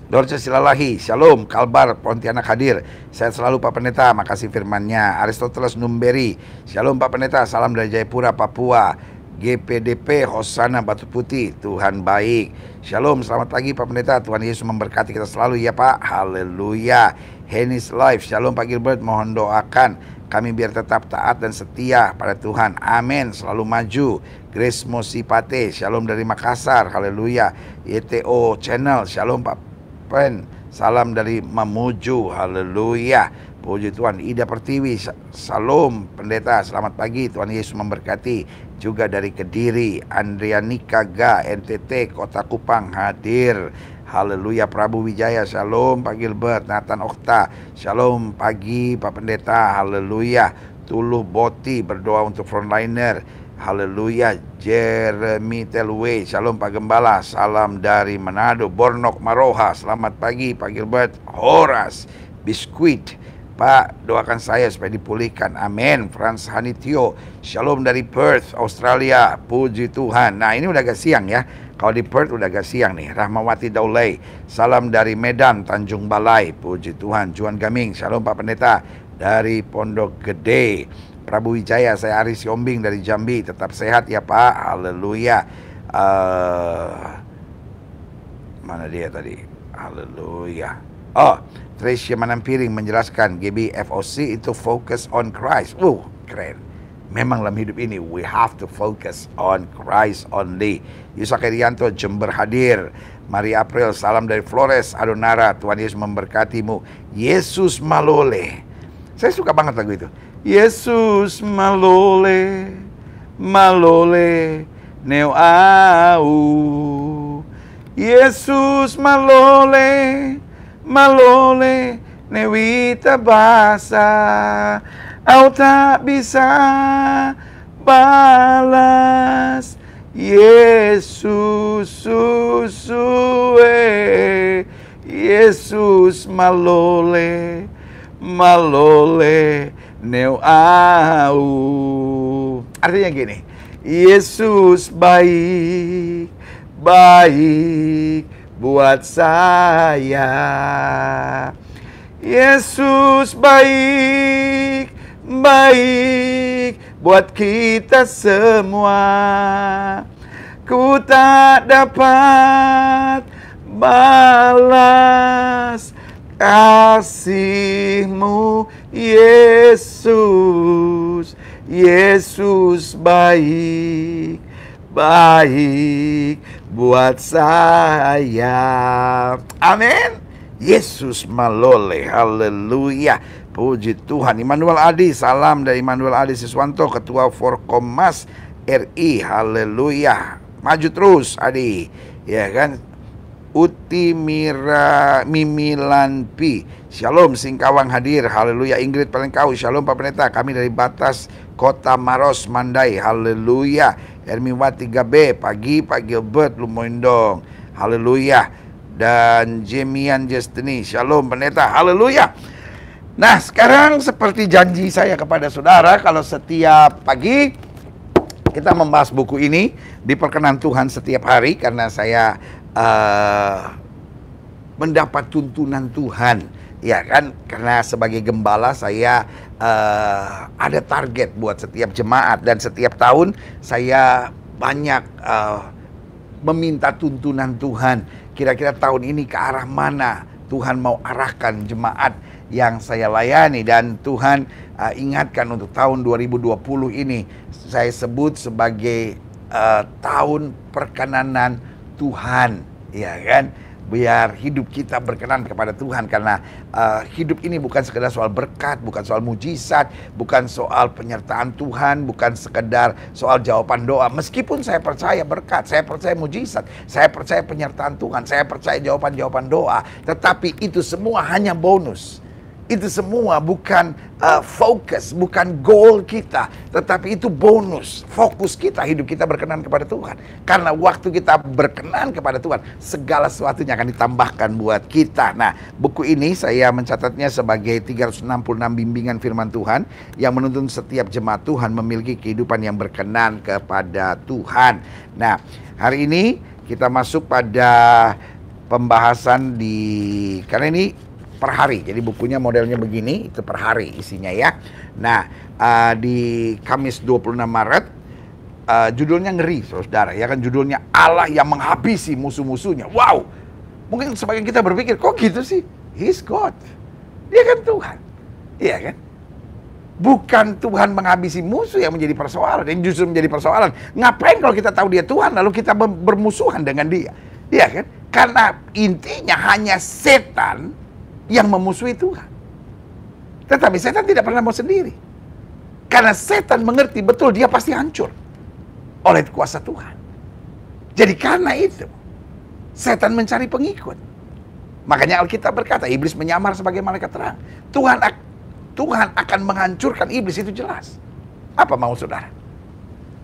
Dorce Silalahi, shalom. Kalbar Pontianak hadir, sehat selalu Pak Pendeta, makasih firmannya. Aristoteles Numberi, shalom Pak Pendeta, salam dari Jayapura Papua. GPDP Hosana Batu Putih, Tuhan baik. Shalom, selamat pagi Pak Pendeta, Tuhan Yesus memberkati kita selalu ya Pak, haleluya. Henis Life, shalom Pak Gilbert, mohon doakan kami biar tetap taat dan setia pada Tuhan, amin, selalu maju. Grace Mosipate, shalom dari Makassar, haleluya. YTO Channel, shalom Pak Pen, salam dari Mamuju, haleluya. Puji Tuhan. Ida Pertiwi, salam Pendeta, selamat pagi, Tuhan Yesus memberkati. Juga dari Kediri, Andrianika Ga, NTT, Kota Kupang hadir, haleluya. Prabu Wijaya, shalom Pak Gilbert. Nathan Okta, shalom pagi Pak Pendeta, haleluya. Tuluh Boti, berdoa untuk frontliner, haleluya. Jeremy Telwe, shalom Pak Gembala, salam dari Manado. Bornok Maroha, selamat pagi Pak Gilbert. Horas Biskuit, Pak, doakan saya supaya dipulihkan, amin. Frans Hanitio, shalom dari Perth, Australia, puji Tuhan. Nah ini udah agak siang ya, kalau di Perth udah agak siang nih. Rahmawati Daulay, salam dari Medan, Tanjung Balai, puji Tuhan. Juan Gaming, shalom Pak Pendeta dari Pondok Gede. Prabu Wijaya, saya Aris Yombing dari Jambi, tetap sehat ya Pak, haleluya. Mana dia tadi, haleluya. Oh, Tricia Manampiring menjelaskan GBFOC itu focus on Christ. Keren. Memang dalam hidup ini we have to focus on Christ only. Yusak Herianto, Jember hadir. Maria April, salam dari Flores, Adonara. Tuhan Yesus memberkatimu. Yesus malole. Saya suka banget lagu itu. Yesus malole, malole, neo au. Yesus malole, malole, newita basa. Au tak bisa balas. Yesus susue, Yesus malole, malole, neo au. Artinya gini, Yesus baik, baik buat saya. Yesus baik, baik buat kita semua. Ku tak dapat balas kasih-Mu, Yesus. Yesus baik, baik buat saya. Amin. Yesus malole, haleluya. Puji Tuhan. Immanuel Adi, salam dari Immanuel Adi Siswanto, Ketua Forkomas RI, haleluya. Maju terus Adi, ya kan. Uti Mimilanpi, shalom. Singkawang hadir, haleluya. Ingrid Palengkau, shalom Pak Pendeta, kami dari batas Kota Maros, Mandai, haleluya. Ermiwati Gabe, pagi Pak Gilbert Lumoindong, haleluya. Dan Jemian Jestini, shalom Pendeta, haleluya. Nah, sekarang seperti janji saya kepada saudara, kalau setiap pagi kita membahas buku ini, diperkenan Tuhan setiap hari, karena saya mendapat tuntunan Tuhan, ya kan? Karena sebagai gembala saya ada target buat setiap jemaat, dan setiap tahun saya banyak meminta tuntunan Tuhan. Kira-kira tahun ini ke arah mana Tuhan mau arahkan jemaat yang saya layani, dan Tuhan ingatkan untuk tahun 2020 ini saya sebut sebagai tahun perkenanan Tuhan, ya kan? Biar hidup kita berkenan kepada Tuhan, karena hidup ini bukan sekedar soal berkat, bukan soal mujizat, bukan soal penyertaan Tuhan, bukan sekedar soal jawaban doa. Meskipun saya percaya berkat, saya percaya mujizat, saya percaya penyertaan Tuhan, saya percaya jawaban-jawaban doa, tetapi itu semua hanya bonus. Itu semua bukan fokus, bukan goal kita, tetapi itu bonus. Fokus kita, hidup kita berkenan kepada Tuhan. Karena waktu kita berkenan kepada Tuhan, segala sesuatunya akan ditambahkan buat kita. Nah, buku ini saya mencatatnya sebagai 366 bimbingan firman Tuhan yang menuntun setiap jemaat Tuhan memiliki kehidupan yang berkenan kepada Tuhan. Nah, hari ini kita masuk pada pembahasan karena ini per hari, jadi bukunya modelnya begini, itu per hari isinya ya. Nah, di Kamis 26 Maret, judulnya ngeri, saudara, ya kan, judulnya Allah yang menghabisi musuh-musuhnya. Wow, mungkin sebagian kita berpikir, kok gitu sih? He's God, dia kan Tuhan, iya kan? Bukan Tuhan menghabisi musuh yang menjadi persoalan, yang justru menjadi persoalan. Ngapain kalau kita tahu dia Tuhan, lalu kita bermusuhan dengan dia, iya kan? Karena intinya hanya setan yang memusuhi Tuhan. Tetapi setan tidak pernah mau sendiri. Karena setan mengerti betul dia pasti hancur oleh kuasa Tuhan. Jadi karena itu, setan mencari pengikut. Makanya Alkitab berkata, iblis menyamar sebagai malaikat terang. Tuhan akan menghancurkan iblis, itu jelas. Apa mau saudara?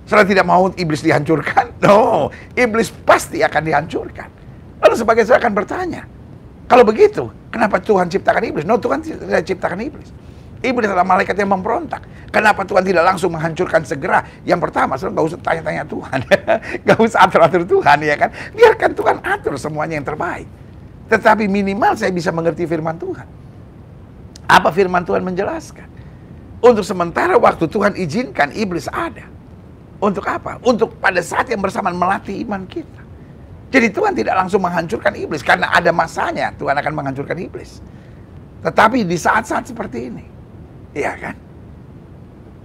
Saudara tidak mau iblis dihancurkan? No, iblis pasti akan dihancurkan. Lalu sebagai saya akan bertanya, kalau begitu, kenapa Tuhan ciptakan iblis? No, Tuhan tidak ciptakan iblis. Iblis adalah malaikat yang memberontak. Kenapa Tuhan tidak langsung menghancurkan segera? Yang pertama, saudara nggak usah tanya-tanya Tuhan. Nggak usah atur-atur Tuhan, ya kan? Biarkan Tuhan atur semuanya yang terbaik. Tetapi minimal saya bisa mengerti firman Tuhan. Apa firman Tuhan menjelaskan? Untuk sementara waktu Tuhan izinkan iblis ada. Untuk apa? Untuk pada saat yang bersamaan melatih iman kita. Jadi Tuhan tidak langsung menghancurkan iblis, karena ada masanya Tuhan akan menghancurkan iblis. Tetapi di saat-saat seperti ini, iya kan?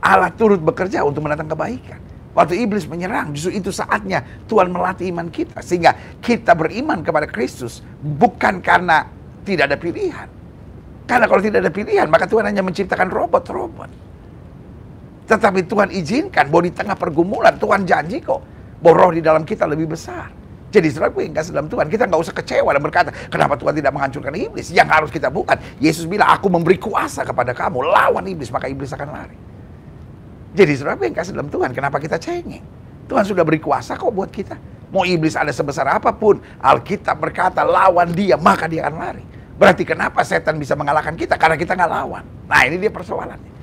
Allah turut bekerja untuk mendatangkan kebaikan. Waktu iblis menyerang, justru itu saatnya Tuhan melatih iman kita. Sehingga kita beriman kepada Kristus bukan karena tidak ada pilihan. Karena kalau tidak ada pilihan, maka Tuhan hanya menciptakan robot-robot. Tetapi Tuhan izinkan bahwa di tengah pergumulan, Tuhan janji kok bahwa roh di dalam kita lebih besar. Jadi saudara yang kasih dalam Tuhan, kita nggak usah kecewa dan berkata, kenapa Tuhan tidak menghancurkan iblis? Yang harus kita bukan. Yesus bilang, aku memberi kuasa kepada kamu, lawan iblis, maka iblis akan lari. Jadi saudara yang kasih dalam Tuhan, kenapa kita cengeng? Tuhan sudah beri kuasa kok buat kita. Mau iblis ada sebesar apapun, Alkitab berkata, lawan dia, maka dia akan lari. Berarti kenapa setan bisa mengalahkan kita? Karena kita nggak lawan. Nah ini dia persoalannya.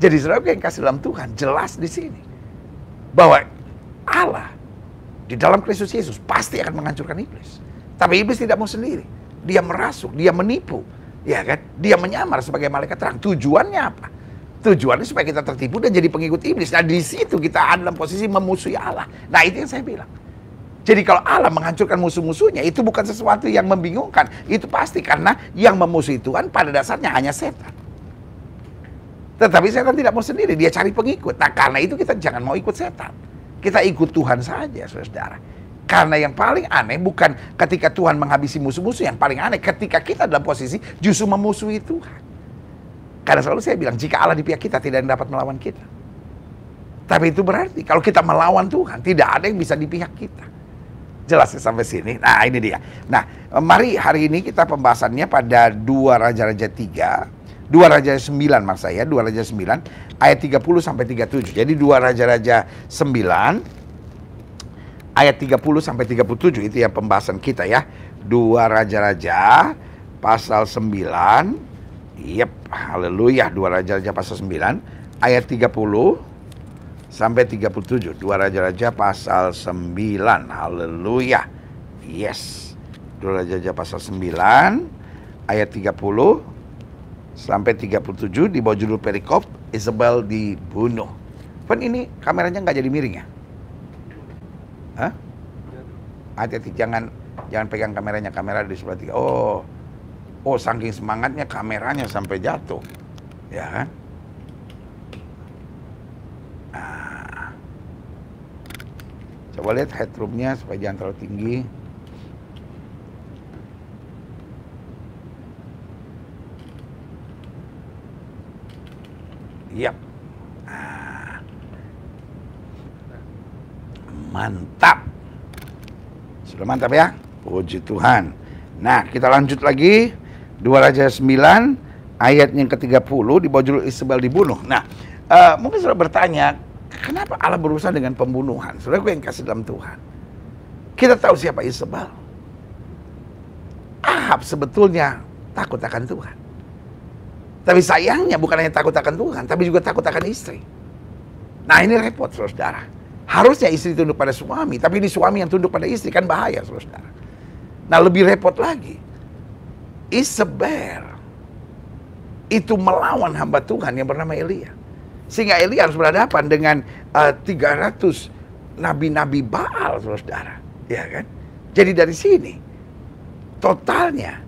Jadi saudara yang kasih dalam Tuhan, jelas di sini bahwa Allah di dalam Kristus Yesus pasti akan menghancurkan iblis. Tapi iblis tidak mau sendiri. Dia merasuk, dia menipu, ya kan? Dia menyamar sebagai malaikat terang. Tujuannya apa? Tujuannya supaya kita tertipu dan jadi pengikut iblis. Nah di situ kita ada dalam posisi memusuhi Allah. Nah itu yang saya bilang. Jadi kalau Allah menghancurkan musuh-musuhnya, itu bukan sesuatu yang membingungkan. Itu pasti karena yang memusuhi Tuhan pada dasarnya hanya setan. Tetapi setan tidak mau sendiri, dia cari pengikut. Nah karena itu kita jangan mau ikut setan. Kita ikut Tuhan saja, saudara. Karena yang paling aneh bukan ketika Tuhan menghabisi musuh-musuh. Yang paling aneh ketika kita dalam posisi justru memusuhi Tuhan. Karena selalu saya bilang, jika Allah di pihak kita, tidak ada yang dapat melawan kita. Tapi itu berarti kalau kita melawan Tuhan, tidak ada yang bisa di pihak kita. Jelas sampai sini? Nah ini dia. Nah mari hari ini kita pembahasannya pada 2 Raja-Raja 3. 2 Raja 9 maksud saya, 2 Raja 9 ayat 30 sampai 37. Jadi 2 Raja-Raja 9 ayat 30 sampai 37 itu ya pembahasan kita ya. 2 Raja-Raja pasal 9. Yep, haleluya. 2 Raja-Raja pasal 9 ayat 30 sampai 37. 2 Raja-Raja pasal 9. Haleluya. Yes. 2 Raja-Raja pasal 9 ayat 30 sampai 37 di bawah judul perikop Isabel dibunuh. Kan ini kameranya nggak jadi miring ya? Hah? Hati-hati, jangan pegang kameranya, kamera di sebelah 3. Oh saking semangatnya kameranya sampai jatuh, ya kan? Nah, coba lihat headroomnya supaya jangan terlalu tinggi. Yap. Nah. Mantap. Sudah mantap ya? Puji Tuhan. Nah, kita lanjut lagi. 2 Raja 9 ayat yang ke-30 di bawah judul Isabel dibunuh. Nah, mungkin saudara bertanya, kenapa Allah berurusan dengan pembunuhan? Saudara yang kasih dalam Tuhan. Kita tahu siapa Isabel. Ahab sebetulnya takut akan Tuhan. Tapi sayangnya bukan hanya takut akan Tuhan, tapi juga takut akan istri. Nah ini repot saudara. Harusnya istri tunduk pada suami, tapi ini suami yang tunduk pada istri, kan bahaya saudara. Nah lebih repot lagi, Isabel itu melawan hamba Tuhan yang bernama Elia. Sehingga Elia harus berhadapan dengan 300 nabi-nabi Baal saudara. Ya kan? Jadi dari sini totalnya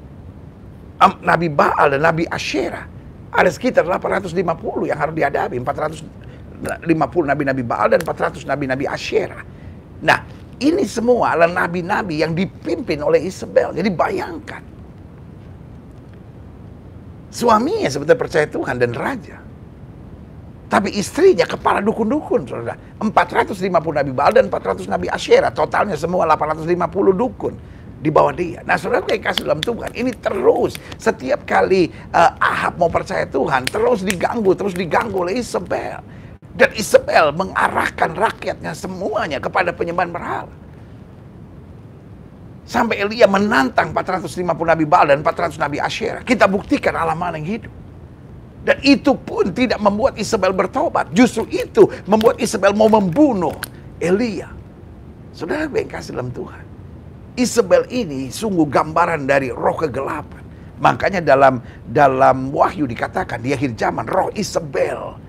Nabi Baal dan Nabi Asyera ada sekitar 850 yang harus dihadapi. 450 nabi-nabi Baal dan 400 nabi-nabi Asyera. Nah, ini semua adalah nabi-nabi yang dipimpin oleh Isabel. Jadi bayangkan. Suaminya sebetulnya percaya Tuhan dan raja. Tapi istrinya kepala dukun-dukun, saudara. 450 nabi Baal dan 400 nabi Asyera. Totalnya semua 850 dukun di bawah dia. Nah saudara yang kasih dalam Tuhan, ini terus setiap kali Ahab mau percaya Tuhan, terus diganggu oleh Isabel. Dan Isabel mengarahkan rakyatnya semuanya kepada penyembahan berhala. Sampai Elia menantang 450 nabi Baal dan 400 nabi Asyera. Kita buktikan Allah mana yang hidup. Dan itu pun tidak membuat Isabel bertobat. Justru itu membuat Isabel mau membunuh Elia. Saudara yang kasih dalam Tuhan, Isabel ini sungguh gambaran dari roh kegelapan. Makanya dalam Wahyu dikatakan di akhir zaman roh Isabel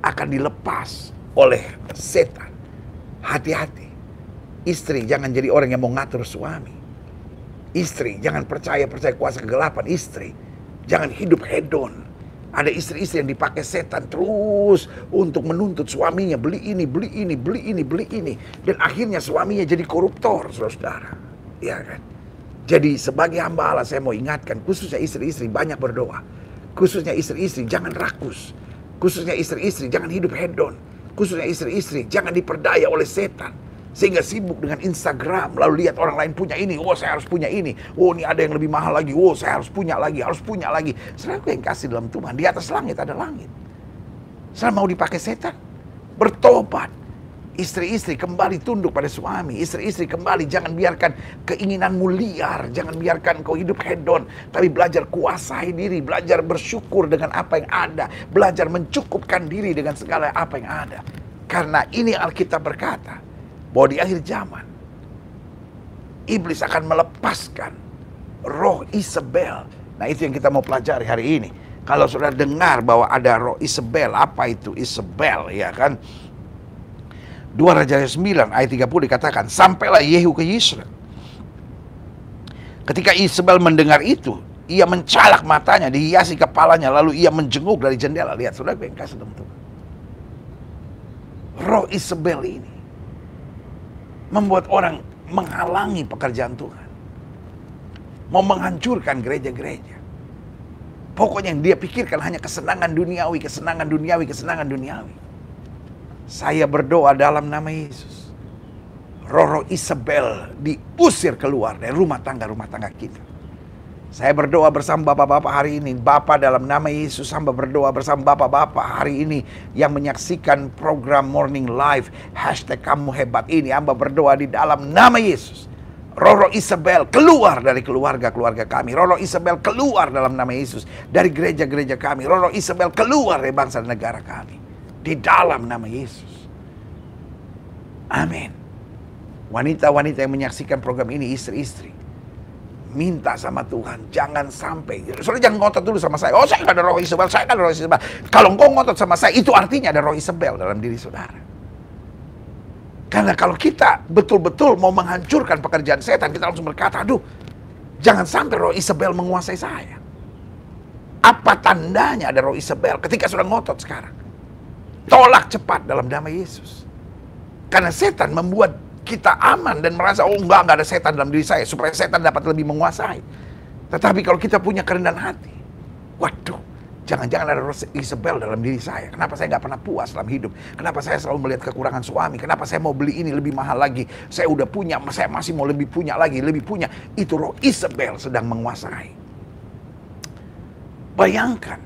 akan dilepas oleh setan. Hati-hati. Istri jangan jadi orang yang mau ngatur suami. Istri jangan percaya kuasa kegelapan. Istri jangan hidup hedon. Ada istri-istri yang dipakai setan terus untuk menuntut suaminya beli ini, beli ini, beli ini, beli ini. Dan akhirnya suaminya jadi koruptor, saudara. Ya kan? Jadi sebagai hamba Allah saya mau ingatkan, khususnya istri-istri banyak berdoa. Khususnya istri-istri jangan rakus. Khususnya istri-istri jangan hidup hedon. Khususnya istri-istri jangan diperdaya oleh setan. Sehingga sibuk dengan Instagram, lalu lihat orang lain punya ini, oh saya harus punya ini, oh ini ada yang lebih mahal lagi, oh saya harus punya lagi, harus punya lagi. Saudaraku yang kasih dalam Tuhan, di atas langit ada langit. Saudara mau dipakai setan? Bertobat. Istri-istri kembali tunduk pada suami. Istri-istri kembali, jangan biarkan keinginanmu liar, jangan biarkan kau hidup hedon, tapi belajar kuasai diri, belajar bersyukur dengan apa yang ada, belajar mencukupkan diri dengan segala apa yang ada. Karena ini Alkitab berkata, bahwa di akhir zaman iblis akan melepaskan roh Isabel. Nah itu yang kita mau pelajari hari ini. Kalau saudara dengar bahwa ada roh Isabel, apa itu Isabel, ya kan? 2 Raja 9 ayat 30 dikatakan, sampailah Yehu ke Yisrael. Ketika Isabel mendengar itu, ia mencalak matanya, dihiasi kepalanya, lalu ia menjenguk dari jendela. Lihat saudara yang kasih dalam Tuhan. Roh Isabel ini membuat orang menghalangi pekerjaan Tuhan. Mau menghancurkan gereja-gereja. Pokoknya yang dia pikirkan hanya kesenangan duniawi, kesenangan duniawi, kesenangan duniawi. Saya berdoa dalam nama Yesus. Roh-roh Isabel diusir keluar dari rumah tangga kita. Saya berdoa bersama bapak-bapak hari ini. Bapak dalam nama Yesus, hamba berdoa bersama bapak-bapak hari ini yang menyaksikan program Morning Live #kamu hebat ini. Hamba berdoa di dalam nama Yesus. Roh-roh Isabel keluar dari keluarga-keluarga kami. Roh-roh Isabel keluar dalam nama Yesus dari gereja-gereja kami. Roh-roh Isabel keluar dari bangsa dan negara kami. Di dalam nama Yesus. Amin. Wanita-wanita yang menyaksikan program ini, istri-istri, minta sama Tuhan, jangan sampai. Soalnya jangan ngotot dulu sama saya. Oh saya kan ada roh Isabel, saya kan ada roh Isabel. Kalau engkau ngotot sama saya, itu artinya ada roh Isabel dalam diri saudara. Karena kalau kita betul-betul mau menghancurkan pekerjaan setan, kita langsung berkata, aduh, jangan sampai roh Isabel menguasai saya. Apa tandanya ada roh Isabel ketika sudah ngotot sekarang? Tolak cepat dalam nama Yesus. Karena setan membuat kita aman dan merasa, oh enggak ada setan dalam diri saya, supaya setan dapat lebih menguasai. Tetapi kalau kita punya kerendahan hati, waduh, jangan-jangan ada roh Isabel dalam diri saya. Kenapa saya nggak pernah puas dalam hidup? Kenapa saya selalu melihat kekurangan suami? Kenapa saya mau beli ini lebih mahal lagi? Saya udah punya, saya masih mau lebih punya lagi, lebih punya. Itu roh Isabel sedang menguasai. Bayangkan,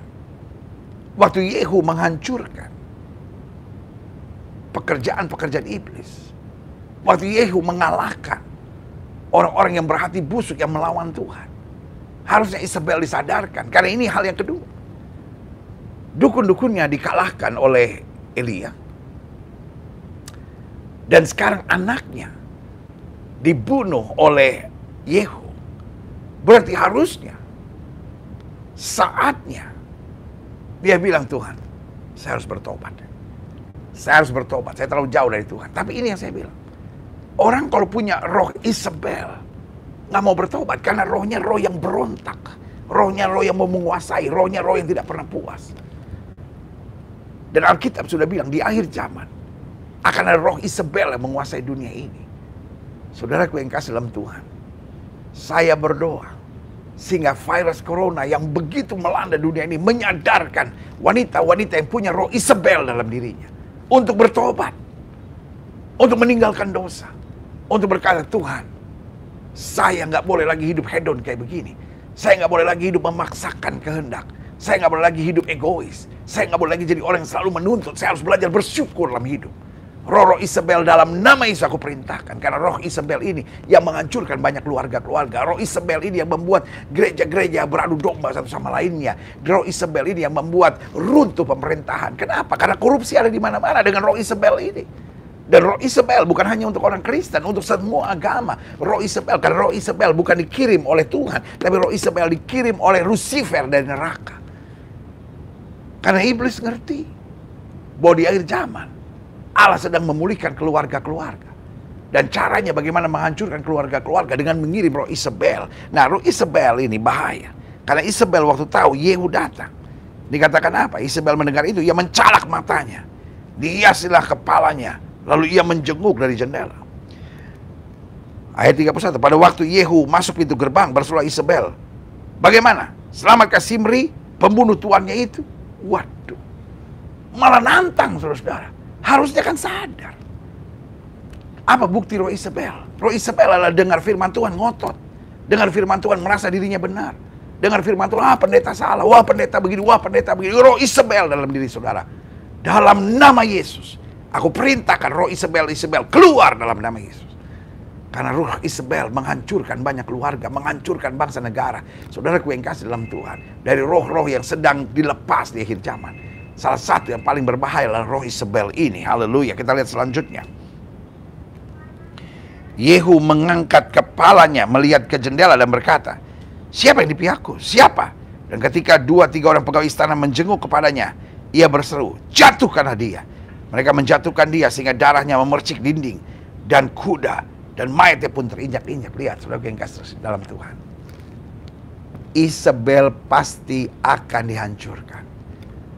waktu Yehu menghancurkan pekerjaan-pekerjaan iblis. Waktu Yehu mengalahkan orang-orang yang berhati busuk yang melawan Tuhan. Harusnya Isabel disadarkan. Karena ini hal yang kedua. Dukun-dukunnya dikalahkan oleh Elia. Dan sekarang anaknya dibunuh oleh Yehu. Berarti harusnya saatnya dia bilang, Tuhan, saya harus bertobat. Saya harus bertobat. Saya terlalu jauh dari Tuhan. Tapi ini yang saya bilang. Orang kalau punya roh Isabel, nggak mau bertobat karena rohnya roh yang berontak. Rohnya roh yang mau menguasai. Rohnya roh yang tidak pernah puas. Dan Alkitab sudah bilang di akhir zaman akan ada roh Isabel yang menguasai dunia ini. Saudaraku yang kasih dalam Tuhan, saya berdoa sehingga virus corona yang begitu melanda dunia ini menyadarkan wanita-wanita yang punya roh Isabel dalam dirinya untuk bertobat, untuk meninggalkan dosa, untuk berkata, Tuhan, saya nggak boleh lagi hidup hedon kayak begini. Saya nggak boleh lagi hidup memaksakan kehendak. Saya nggak boleh lagi hidup egois. Saya nggak boleh lagi jadi orang yang selalu menuntut. Saya harus belajar bersyukur dalam hidup. Roh-roh Isabel dalam nama Yesus aku perintahkan. Karena roh Isabel ini yang menghancurkan banyak keluarga-keluarga. Roh Isabel ini yang membuat gereja-gereja beradu domba satu sama lainnya. Roh Isabel ini yang membuat runtuh pemerintahan. Kenapa? Karena korupsi ada di mana-mana dengan roh Isabel ini. Dan roh Isabel bukan hanya untuk orang Kristen, untuk semua agama. Roh Isabel, karena roh Isabel bukan dikirim oleh Tuhan, tapi roh Isabel dikirim oleh Lucifer dari neraka. Karena iblis ngerti bahwa di akhir zaman Allah sedang memulihkan keluarga-keluarga. Dan caranya bagaimana menghancurkan keluarga-keluarga dengan mengirim roh Isabel. Nah, roh Isabel ini bahaya. Karena Isabel waktu tahu Yehu datang, Dikatakan apa? Isabel mendengar itu, ia mencalak matanya, dihiasilah kepalanya, lalu ia menjenguk dari jendela. Ayat 31, pada waktu Yehu masuk pintu gerbang, berserulah Isabel, bagaimana? Selamatkah Simri, pembunuh tuannya itu? Waduh, malah nantang saudara-saudara. Harusnya kan sadar. Apa bukti roh Isabel? Roh Isabel adalah dengar firman Tuhan ngotot. Dengar firman Tuhan merasa dirinya benar. Dengar firman Tuhan, pendeta salah, wah pendeta begini, wah pendeta begini. Roh Isabel dalam diri saudara. Dalam nama Yesus, aku perintahkan roh Isabel keluar dalam nama Yesus. Karena roh Isabel menghancurkan banyak keluarga, menghancurkan bangsa negara. Saudaraku yang kasih dalam Tuhan, dari roh-roh yang sedang dilepas di akhir zaman, salah satu yang paling berbahaya adalah roh Isabel ini. Haleluya. Kita lihat selanjutnya. Yehu mengangkat kepalanya melihat ke jendela dan berkata, siapa yang di pihakku? Siapa? Dan ketika 2-3 orang pegawai istana menjenguk kepadanya, ia berseru, jatuhkanlah dia. Mereka menjatuhkan dia sehingga darahnya memercik dinding dan kuda, dan mayatnya pun terinjak-injak. Lihat, saudara yang kasih dalam Tuhan, Isabel pasti akan dihancurkan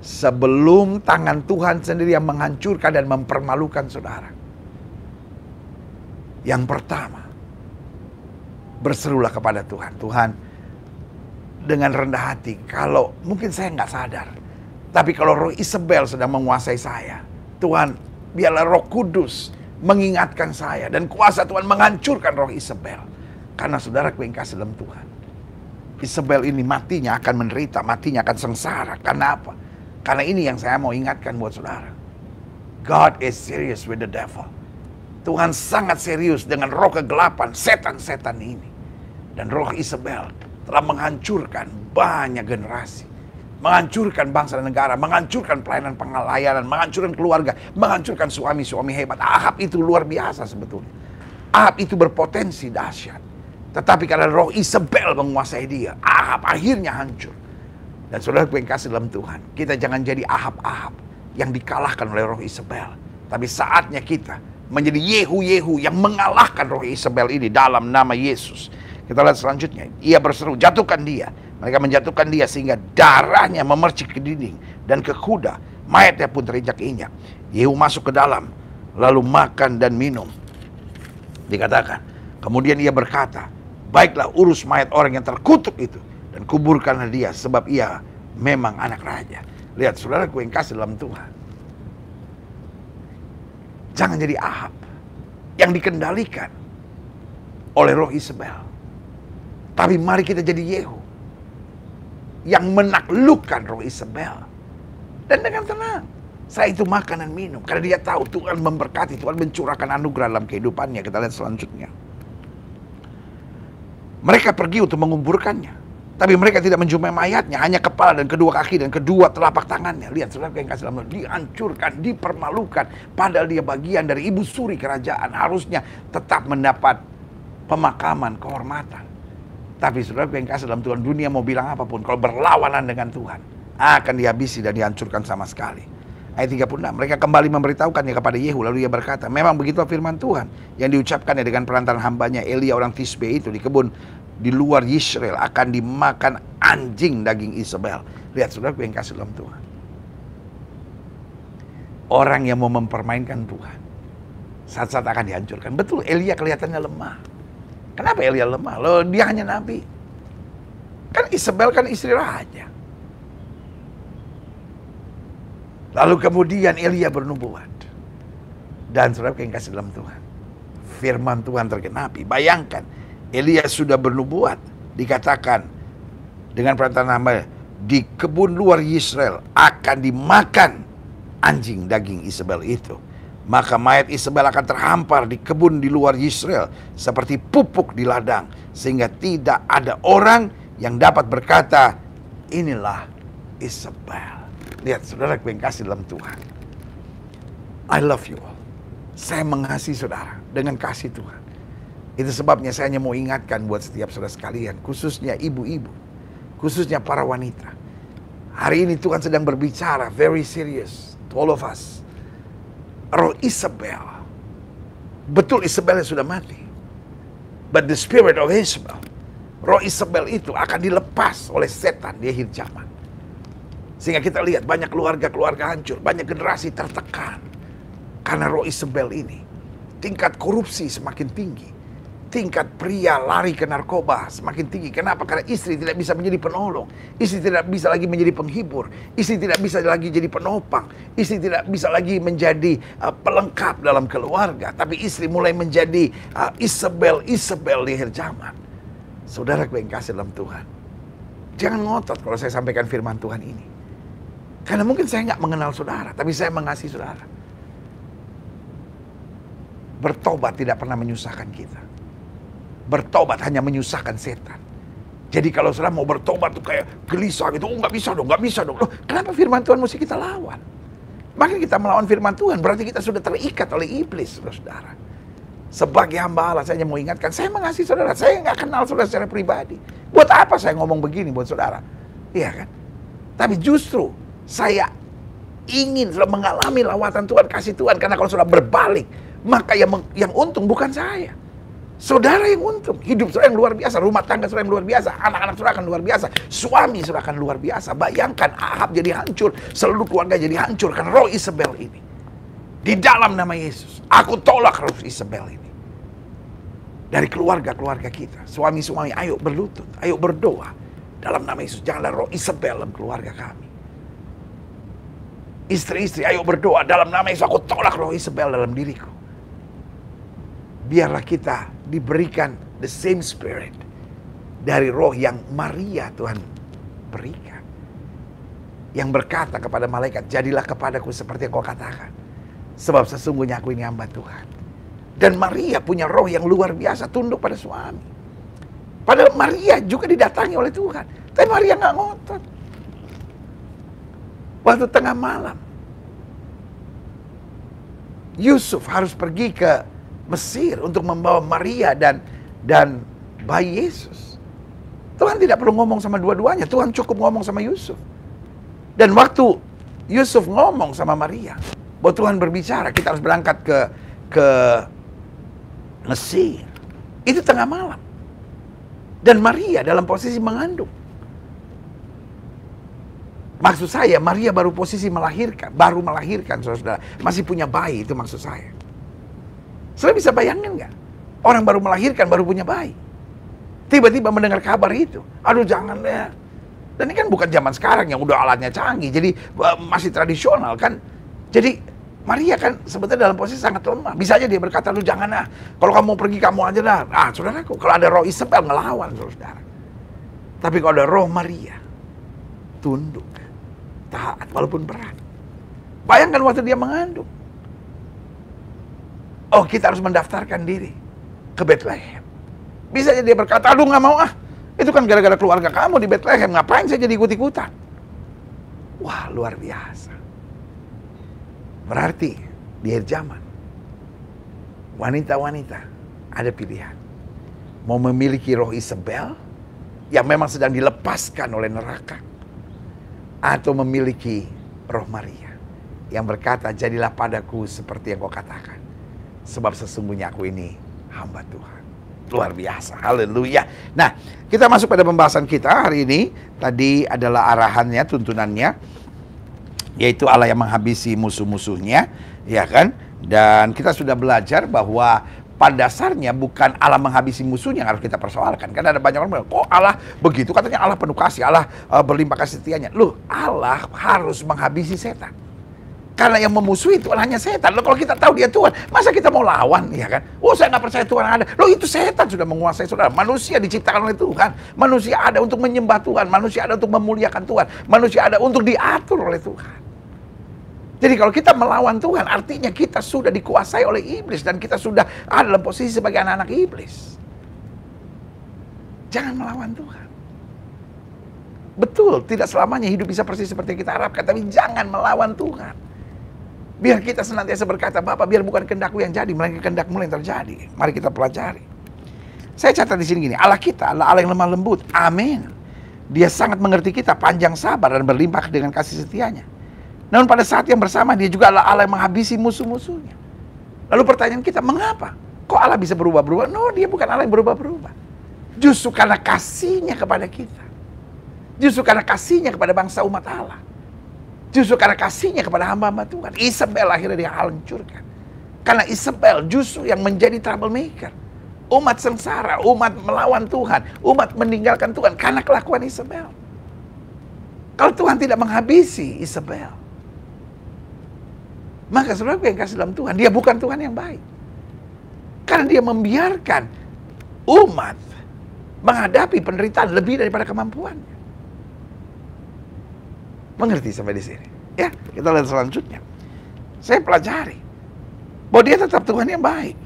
sebelum tangan Tuhan sendiri yang menghancurkan dan mempermalukan saudara. Yang pertama, berserulah kepada Tuhan. Tuhan, dengan rendah hati, kalau mungkin saya nggak sadar, tapi kalau roh Isabel sedang menguasai saya, Tuhan, biarlah Roh Kudus mengingatkan saya, dan kuasa Tuhan menghancurkan roh Isabel. Karena saudaraku yang kasih dalam Tuhan, Isabel ini matinya akan menderita, matinya akan sengsara. Karena apa? Karena ini yang saya mau ingatkan buat saudara. God is serious with the devil. Tuhan sangat serius dengan roh kegelapan, setan-setan ini. Dan roh Isabel telah menghancurkan banyak generasi. Menghancurkan bangsa dan negara, menghancurkan pelayanan pengalayanan, menghancurkan keluarga, menghancurkan suami-suami hebat. Ahab itu luar biasa sebetulnya. Ahab itu berpotensi dahsyat. Tetapi karena roh Isabel menguasai dia, Ahab akhirnya hancur. Dan saudara yang kasih dalam Tuhan, kita jangan jadi Ahab-Ahab yang dikalahkan oleh roh Isabel. Tapi saatnya kita menjadi Yehu-Yehu yang mengalahkan roh Isabel ini dalam nama Yesus. Kita lihat selanjutnya. Ia berseru, jatuhkan dia. Mereka menjatuhkan dia sehingga darahnya memercik ke dinding dan ke kuda. Mayatnya pun terinjak-injak. Yehu masuk ke dalam, lalu makan dan minum. Dikatakan, kemudian ia berkata, baiklah urus mayat orang yang terkutuk itu, dan kuburkanlah dia, sebab ia memang anak raja. Lihat saudaraku yang kasih dalam Tuhan, jangan jadi Ahab yang dikendalikan oleh roh Isabel. Tapi mari kita jadi Yehu yang menaklukkan roh Isabel. Dan dengan tenang, saya itu makan dan minum. Karena dia tahu Tuhan memberkati, Tuhan mencurahkan anugerah dalam kehidupannya. Kita lihat selanjutnya. Mereka pergi untuk menguburkannya. Tapi mereka tidak menjumpai mayatnya, hanya kepala dan kedua kaki dan kedua telapak tangannya. Lihat saudara yang kasih dalam, dihancurkan, dipermalukan. Padahal dia bagian dari ibu suri kerajaan, harusnya tetap mendapat pemakaman, kehormatan. Tapi saudara yang kasih dalam Tuhan, dunia mau bilang apapun, kalau berlawanan dengan Tuhan, akan dihabisi dan dihancurkan sama sekali. Ayat 36, mereka kembali memberitahukannya kepada Yehu, lalu ia berkata, memang begitu firman Tuhan yang diucapkannya dengan perantaran hambanya Elia orang Tisbe itu di kebun di luar Yisrael, akan dimakan anjing daging Isabel. Lihat saudara yang kasih dalam Tuhan, orang yang mau mempermainkan Tuhan saat-saat akan dihancurkan. Betul, Elia kelihatannya lemah. Kenapa Elia lemah? Loh, dia hanya nabi. Kan Isabel kan istri raja. Lalu kemudian Elia bernubuat. Dan saudara yang kasih dalam Tuhan, firman Tuhan tergenapi. Bayangkan, Elia sudah bernubuat, dikatakan dengan perantaran hamba, di kebun luar Yisrael akan dimakan anjing daging Isabel itu. Maka mayat Isabel akan terhampar di kebun di luar Yisrael seperti pupuk di ladang, sehingga tidak ada orang yang dapat berkata, inilah Isabel. Lihat saudara yang kasih dalam Tuhan, I love you all. Saya mengasihi saudara dengan kasih Tuhan. Itu sebabnya saya hanya mau ingatkan buat setiap saudara sekalian, khususnya ibu-ibu, khususnya para wanita. Hari ini Tuhan sedang berbicara very serious to all of us. Roh Isabel, betul Isabel sudah mati, but the spirit of Isabel, roh Isabel itu akan dilepas oleh setan di akhir zaman. Sehingga kita lihat banyak keluarga-keluarga hancur, banyak generasi tertekan. Karena roh Isabel ini. Tingkat korupsi semakin tinggi. Tingkat pria lari ke narkoba semakin tinggi. Kenapa? Karena istri tidak bisa menjadi penolong. Istri tidak bisa lagi menjadi penghibur. Istri tidak bisa lagi jadi penopang. Istri tidak bisa lagi menjadi pelengkap dalam keluarga. Tapi istri mulai menjadi Isabel di akhir zaman. Saudara yang kasih dalam Tuhan, jangan ngotot kalau saya sampaikan firman Tuhan ini. Karena mungkin saya nggak mengenal saudara, tapi saya mengasihi saudara. Bertobat tidak pernah menyusahkan kita. Bertobat hanya menyusahkan setan. Jadi kalau saudara mau bertobat tuh kayak gelisah gitu, oh nggak bisa dong. Loh, kenapa firman Tuhan mesti kita lawan? Makin kita melawan firman Tuhan, berarti kita sudah terikat oleh iblis, saudara. Sebagai hamba Allah, saya hanya mau ingatkan, saya mengasihi saudara. Saya nggak kenal saudara secara pribadi. Buat apa saya ngomong begini buat saudara? Iya kan? Tapi justru saya ingin saudara mengalami lawatan Tuhan, kasih Tuhan. Karena kalau saudara berbalik, maka yang untung bukan saya. Saudara yang untung, hidup saudara yang luar biasa, rumah tangga saudara yang luar biasa, anak-anak saudara akan luar biasa, suami saudara akan luar biasa. Bayangkan Ahab jadi hancur, seluruh keluarga jadi hancur karena roh Isabel ini. Di dalam nama Yesus, aku tolak roh Isabel ini. Dari keluarga-keluarga kita, suami-suami ayo berlutut, ayo berdoa. Dalam nama Yesus, janganlah roh Isabel dalam keluarga kami. Istri-istri ayo berdoa, dalam nama Yesus aku tolak roh Isabel dalam diriku. Biarlah kita diberikan the same spirit dari roh yang Maria Tuhan berikan. Yang berkata kepada malaikat, jadilah kepadaku seperti yang kau katakan. Sebab sesungguhnya aku ini hamba Tuhan. Dan Maria punya roh yang luar biasa, tunduk pada suami. Padahal Maria juga didatangi oleh Tuhan. Tapi Maria nggak ngotot. Waktu tengah malam, Yusuf harus pergi ke Mesir untuk membawa Maria dan bayi Yesus. Tuhan tidak perlu ngomong sama dua-duanya. Tuhan cukup ngomong sama Yusuf. Dan waktu Yusuf ngomong sama Maria, bahwa Tuhan berbicara, kita harus berangkat ke Mesir. Itu tengah malam. Dan Maria dalam posisi mengandung. Maksud saya, Maria baru posisi melahirkan, saudara. Masih punya bayi, itu maksud saya. Saudara bisa bayangin nggak? Orang baru melahirkan, baru punya bayi. Tiba-tiba mendengar kabar itu. Aduh jangan deh. Dan ini kan bukan zaman sekarang yang udah alatnya canggih. Jadi masih tradisional kan. Jadi Maria kan sebetulnya dalam posisi sangat lemah. Bisa aja dia berkata, aduh jangan lah. Kalau kamu mau pergi kamu aja dah. Saudaraku, kalau ada roh Isabel ngelawan saudara. Tapi kalau ada roh Maria, tunduk, taat walaupun berat. Bayangkan waktu dia mengandung. Oh, kita harus mendaftarkan diri ke Bethlehem. Bisa jadi dia berkata, aduh nggak mau itu kan gara-gara keluarga kamu di Bethlehem, ngapain saya jadi ikut-ikutan? Wah, luar biasa. Berarti di akhir zaman, wanita-wanita ada pilihan. Mau memiliki roh Isabel yang memang sedang dilepaskan oleh neraka, atau memiliki roh Maria yang berkata, jadilah padaku seperti yang kau katakan. Sebab sesungguhnya aku ini hamba Tuhan. Luar biasa, haleluya. Nah, kita masuk pada pembahasan kita hari ini. Tadi adalah arahannya, tuntunannya, yaitu Allah yang menghabisi musuh-musuhnya, ya kan? Dan kita sudah belajar bahwa pada dasarnya bukan Allah menghabisi musuhnya yang harus kita persoalkan. Karena ada banyak orang bilang, kok Allah begitu? Katanya Allah penuh kasih, Allah berlimpah kasih setianya. Loh, Allah harus menghabisi setan. Karena yang memusuhi Tuhan hanya setan. Loh, kalau kita tahu dia Tuhan, masa kita mau lawan, ya kan? Oh, saya nggak percaya Tuhan ada. Loh, itu setan sudah menguasai saudara. Manusia diciptakan oleh Tuhan. Manusia ada untuk menyembah Tuhan. Manusia ada untuk memuliakan Tuhan. Manusia ada untuk diatur oleh Tuhan. Jadi kalau kita melawan Tuhan, artinya kita sudah dikuasai oleh iblis. Dan kita sudah ada dalam posisi sebagai anak-anak iblis. Jangan melawan Tuhan. Betul, tidak selamanya hidup bisa persis seperti yang kita harapkan. Tapi jangan melawan Tuhan. Biar kita senantiasa berkata, Bapak, biar bukan kehendakku yang jadi, melainkan kehendak-Mu yang terjadi. Mari kita pelajari. Saya catat di sini gini, Allah kita adalah Allah yang lemah lembut. Amin. Dia sangat mengerti kita, panjang sabar dan berlimpah dengan kasih setianya. Namun pada saat yang bersama, dia juga adalah Allah yang menghabisi musuh-musuhnya. Lalu pertanyaan kita, mengapa? Kok Allah bisa berubah-berubah? No, dia bukan Allah yang berubah-berubah. Justru karena kasihnya kepada kita. Justru karena kasihnya kepada bangsa umat Allah. Justru karena kasihnya kepada hamba-hamba Tuhan, Isabel akhirnya dihancurkan. Karena Isabel justru yang menjadi troublemaker. Umat sengsara, umat melawan Tuhan, umat meninggalkan Tuhan karena kelakuan Isabel. Kalau Tuhan tidak menghabisi Isabel, maka saudara yang kasih dalam Tuhan, dia bukan Tuhan yang baik. Karena dia membiarkan umat menghadapi penderitaan lebih daripada kemampuannya. Mengerti sampai di sini? Ya, kita lihat selanjutnya. Saya pelajari bahwa dia tetap Tuhan yang baik.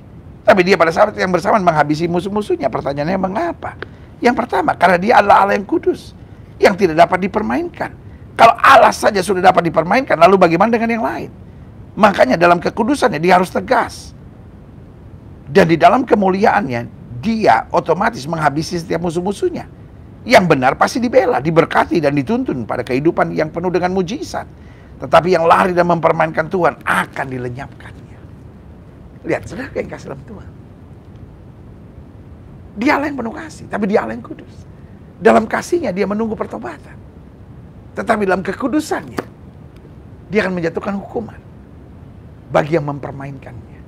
Tapi dia pada saat yang bersamaan menghabisi musuh-musuhnya. Pertanyaannya mengapa? Yang pertama, karena dia adalah Allah yang kudus, yang tidak dapat dipermainkan. Kalau Allah saja sudah dapat dipermainkan, lalu bagaimana dengan yang lain? Makanya dalam kekudusannya dia harus tegas. Dan di dalam kemuliaannya, dia otomatis menghabisi setiap musuh-musuhnya. Yang benar pasti dibela, diberkati dan dituntun pada kehidupan yang penuh dengan mujizat. Tetapi yang lari dan mempermainkan Tuhan akan dilenyapkannya. Lihat, saudara yang kasih dalam Tuhan. Dia Allah yang penuh kasih, tapi dia Allah yang kudus. Dalam kasihnya dia menunggu pertobatan. Tetapi dalam kekudusannya, dia akan menjatuhkan hukuman bagi yang mempermainkannya.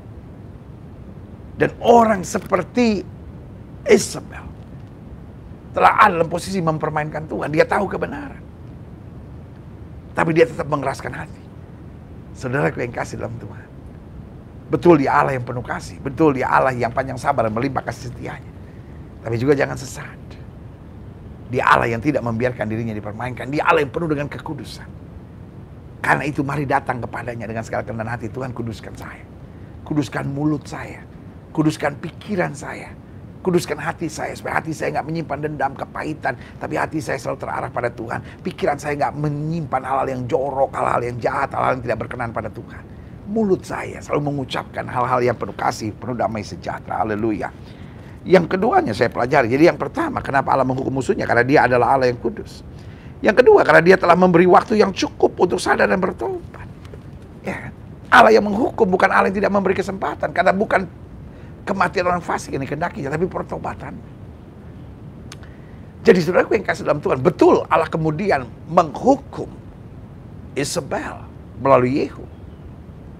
Dan orang seperti Isabel telah ada dalam posisi mempermainkan Tuhan. Dia tahu kebenaran, tapi dia tetap mengeraskan hati. Saudaraku yang kasih dalam Tuhan, betul dia Allah yang penuh kasih, betul dia Allah yang panjang sabar dan melimpah kasih setianya. Tapi juga jangan sesat. Dia Allah yang tidak membiarkan dirinya dipermainkan. Dia Allah yang penuh dengan kekudusan. Karena itu mari datang kepadanya dengan segala kerendahan hati. Tuhan, kuduskan saya, kuduskan mulut saya, kuduskan pikiran saya, kuduskan hati saya, supaya hati saya nggak menyimpan dendam, kepahitan, tapi hati saya selalu terarah pada Tuhan. Pikiran saya nggak menyimpan hal-hal yang jorok, hal-hal yang jahat, hal-hal yang tidak berkenan pada Tuhan. Mulut saya selalu mengucapkan hal-hal yang penuh kasih, penuh damai sejahtera. Haleluya. Yang keduanya saya pelajari. Jadi yang pertama, kenapa Allah menghukum musuhnya? Karena dia adalah Allah yang kudus. Yang kedua, karena dia telah memberi waktu yang cukup untuk sadar dan bertobat. Ya, Allah yang menghukum bukan Allah yang tidak memberi kesempatan. Karena bukan kematian orang fasik yang dikehendakinya, tapi pertobatan. Jadi saudaraku yang kasih dalam Tuhan, betul Allah kemudian menghukum Isabel melalui Yehu.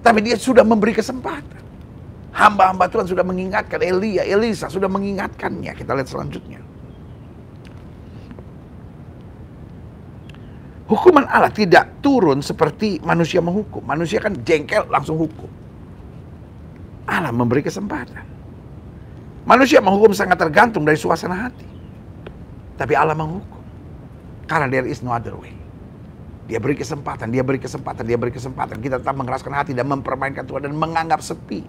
Tapi dia sudah memberi kesempatan. Hamba-hamba Tuhan sudah mengingatkan, Elisa sudah mengingatkannya. Kita lihat selanjutnya. Hukuman Allah tidak turun seperti manusia menghukum. Manusia kan jengkel langsung hukum. Allah memberi kesempatan. Manusia menghukum sangat tergantung dari suasana hati. Tapi Allah menghukum karena there is no other way. Dia beri kesempatan, dia beri kesempatan, dia beri kesempatan. Kita tetap mengeraskan hati dan mempermainkan Tuhan dan menganggap sepi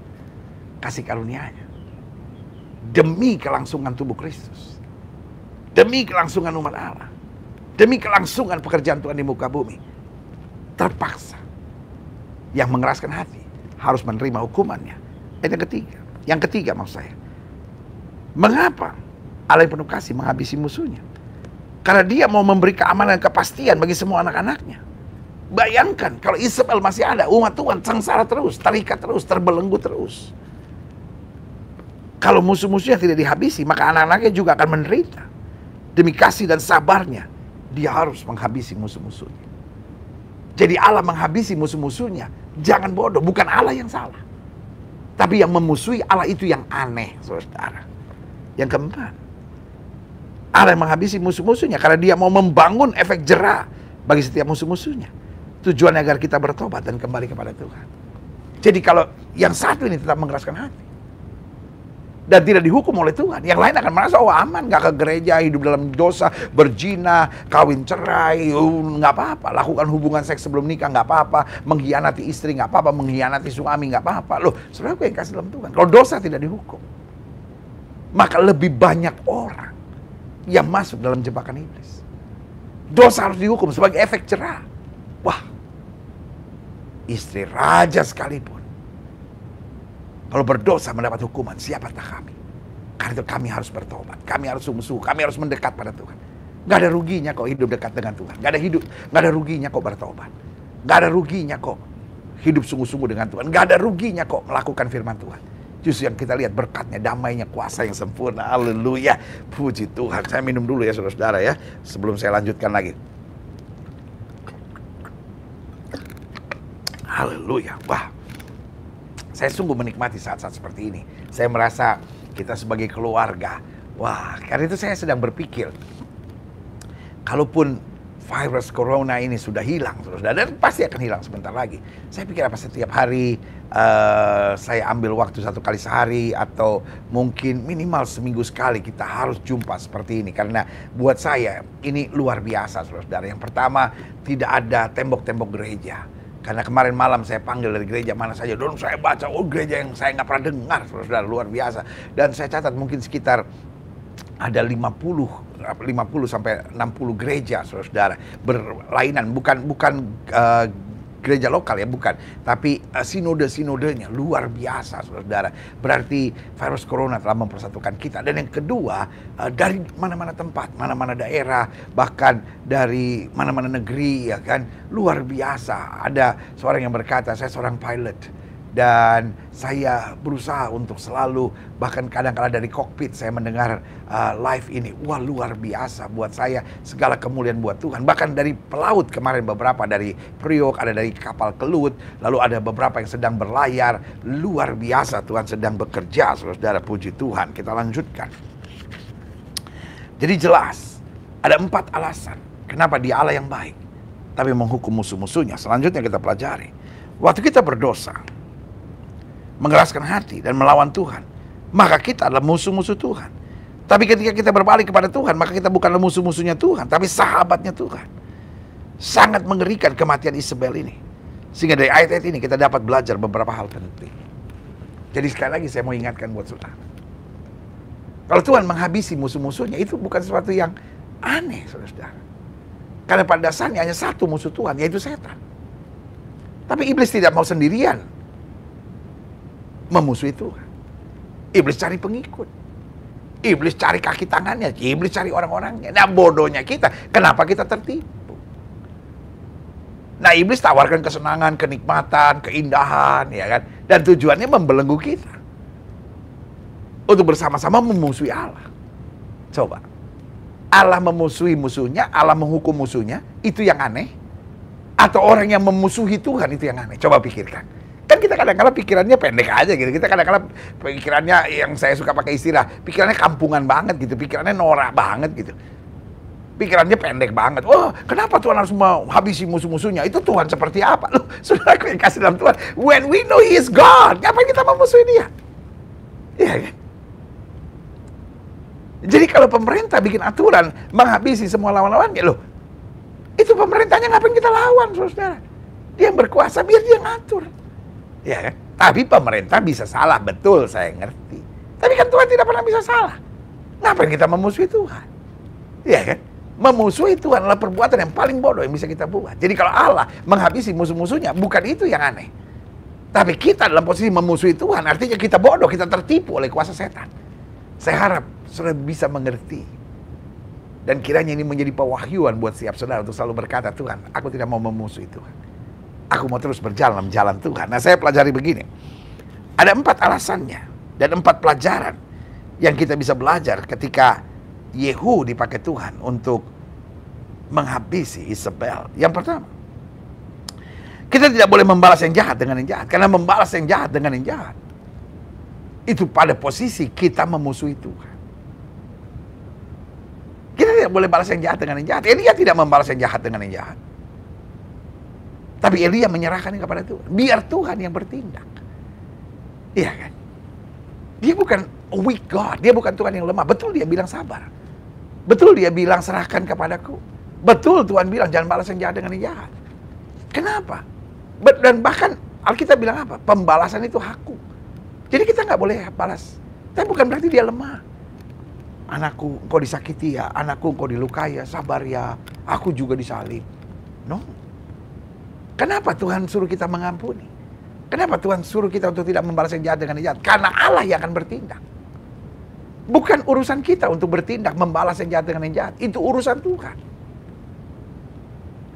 kasih karunia-Nya. Demi kelangsungan tubuh Kristus. Demi kelangsungan umat Allah. Demi kelangsungan pekerjaan Tuhan di muka bumi. Terpaksa yang mengeraskan hati harus menerima hukumannya. Yang ketiga maksud saya. Mengapa Allah yang penuh kasih menghabisi musuhnya? Karena dia mau memberi keamanan dan kepastian bagi semua anak-anaknya. Bayangkan kalau Isabel masih ada, umat Tuhan sengsara terus, terikat terus, terbelenggu terus. Kalau musuh-musuhnya tidak dihabisi, maka anak-anaknya juga akan menderita. Demi kasih dan sabarnya, dia harus menghabisi musuh-musuhnya. Jadi Allah menghabisi musuh-musuhnya. Jangan bodoh, bukan Allah yang salah. Tapi yang memusuhi Allah itu yang aneh, saudara. Yang keempat, Allah yang menghabisi musuh-musuhnya karena dia mau membangun efek jera bagi setiap musuh-musuhnya. Tujuannya agar kita bertobat dan kembali kepada Tuhan. Jadi kalau yang satu ini tetap mengeraskan hati dan tidak dihukum oleh Tuhan, yang lain akan merasa oh aman, gak ke gereja, hidup dalam dosa, berzina, kawin cerai, nggak apa-apa, lakukan hubungan seks sebelum nikah nggak apa-apa, mengkhianati istri nggak apa-apa, mengkhianati suami nggak apa-apa. Loh, saudaraku yang kasih dalam Tuhan, kalau dosa tidak dihukum, maka lebih banyak orang yang masuk dalam jebakan iblis. Dosa harus dihukum sebagai efek jerah. Wah, istri raja sekalipun kalau berdosa mendapat hukuman, siapakah kami? Karena itu kami harus bertobat, kami harus sungguh-sungguh, kami harus mendekat pada Tuhan. Gak ada ruginya kok hidup dekat dengan Tuhan. Gak ada ruginya kok bertobat. Gak ada ruginya kok hidup sungguh-sungguh dengan Tuhan. Gak ada ruginya kok melakukan firman Tuhan. Justru yang kita lihat berkatnya, damainya, kuasa yang sempurna. Haleluya, puji Tuhan. Saya minum dulu ya saudara-saudara ya, sebelum saya lanjutkan lagi. Haleluya. Wah, saya sungguh menikmati saat-saat seperti ini. Saya merasa kita sebagai keluarga. Wah, karena itu saya sedang berpikir, kalaupun virus corona ini sudah hilang, dan pasti akan hilang sebentar lagi. Saya pikir apa setiap hari saya ambil waktu 1 kali sehari atau mungkin minimal seminggu sekali kita harus jumpa seperti ini. Karena buat saya ini luar biasa, saudara. Yang pertama, tidak ada tembok-tembok gereja. Karena kemarin malam saya panggil dari gereja mana saja, dan saya baca, gereja yang saya nggak pernah dengar, saudara, luar biasa. Dan saya catat mungkin sekitar ada 50 sampai 60 gereja, saudara, berlainan, bukan gereja lokal ya, bukan, tapi sinode-sinodenya luar biasa, saudara. Berarti virus corona telah mempersatukan kita. Dan yang kedua, dari mana-mana tempat, mana-mana daerah, bahkan dari mana-mana negeri, ya kan, luar biasa. Ada seorang yang berkata, saya seorang pilot, dan saya berusaha untuk selalu, bahkan kadang-kala dari kokpit saya mendengar live ini. Wah, luar biasa buat saya, segala kemuliaan buat Tuhan. Bahkan dari pelaut kemarin, beberapa dari Priok, ada dari kapal Kelut, lalu ada beberapa yang sedang berlayar. Luar biasa, Tuhan sedang bekerja, saudara, puji Tuhan. Kita lanjutkan. Jadi jelas, ada 4 alasan kenapa Dia Allah yang baik, tapi menghukum musuh-musuhnya. Selanjutnya kita pelajari, waktu kita berdosa, mengeraskan hati dan melawan Tuhan, maka kita adalah musuh-musuh Tuhan. Tapi ketika kita berbalik kepada Tuhan, maka kita bukanlah musuh-musuhnya Tuhan, tapi sahabatnya Tuhan. Sangat mengerikan kematian Isabel ini. Sehingga dari ayat-ayat ini kita dapat belajar beberapa hal penting. Jadi sekali lagi saya mau ingatkan buat saudara, kalau Tuhan menghabisi musuh-musuhnya, itu bukan sesuatu yang aneh, saudara. Karena pada dasarnya hanya satu musuh Tuhan, yaitu setan. Tapi iblis tidak mau sendirian memusuhi Tuhan. Iblis cari pengikut. Iblis cari kaki tangannya. Iblis cari orang-orangnya. Nah, bodohnya kita, kenapa kita tertipu? Nah, iblis tawarkan kesenangan, kenikmatan, keindahan, ya kan? Dan tujuannya membelenggu kita untuk bersama-sama memusuhi Allah. Coba, Allah memusuhi musuhnya, Allah menghukum musuhnya, itu yang aneh? Atau orang yang memusuhi Tuhan itu yang aneh? Coba pikirkan. Kan kita kadang-kadang pikirannya pendek aja gitu. Kita kadang-kadang pikirannya, yang saya suka pakai istilah, pikirannya kampungan banget gitu. Pikirannya norak banget gitu. Pikirannya pendek banget. Oh, kenapa Tuhan harus menghabisi musuh-musuhnya? Itu Tuhan seperti apa? Loh, saudara yang kasih dalam Tuhan. When we know He is God, ngapain kita memusuhi Dia? Iya kan? Jadi kalau pemerintah bikin aturan menghabisi semua lawan-lawannya, loh, itu pemerintahnya ngapain kita lawan, saudara? Dia yang berkuasa, biar dia ngatur. Ya kan? Tapi pemerintah bisa salah, betul, saya ngerti. Tapi kan Tuhan tidak pernah bisa salah. Ngapain kita memusuhi Tuhan? Ya kan? Memusuhi Tuhan adalah perbuatan yang paling bodoh yang bisa kita buat. Jadi kalau Allah menghabisi musuh-musuhnya, bukan itu yang aneh. Tapi kita dalam posisi memusuhi Tuhan, artinya kita bodoh, kita tertipu oleh kuasa setan. Saya harap saudara bisa mengerti. Dan kiranya ini menjadi pewahyuan buat setiap saudara untuk selalu berkata, Tuhan, aku tidak mau memusuhi Tuhan. Aku mau terus berjalan dalam jalan Tuhan. Nah, saya pelajari begini. Ada 4 alasannya dan 4 pelajaran yang kita bisa belajar ketika Yehu dipakai Tuhan untuk menghabisi Isabel. Yang pertama, kita tidak boleh membalas yang jahat dengan yang jahat. Karena membalas yang jahat dengan yang jahat, itu pada posisi kita memusuhi Tuhan. Kita tidak boleh balas yang jahat dengan yang jahat. Elia tidak membalas yang jahat dengan yang jahat. Tapi Elia menyerahkannya kepada Tuhan. Biar Tuhan yang bertindak. Iya kan? Dia bukan a weak God. Dia bukan Tuhan yang lemah. Betul dia bilang sabar. Betul dia bilang serahkan kepadaku. Betul Tuhan bilang jangan balas yang jahat dengan yang jahat. Kenapa? Dan bahkan Alkitab bilang apa? Pembalasan itu hakku. Jadi kita nggak boleh balas. Tapi bukan berarti dia lemah. Anakku engkau disakiti ya. Anakku engkau dilukai ya. Sabar ya. Aku juga disalib. No. Kenapa Tuhan suruh kita mengampuni? Kenapa Tuhan suruh kita untuk tidak membalas yang jahat dengan yang jahat? Karena Allah yang akan bertindak. Bukan urusan kita untuk bertindak membalas yang jahat dengan yang jahat. Itu urusan Tuhan.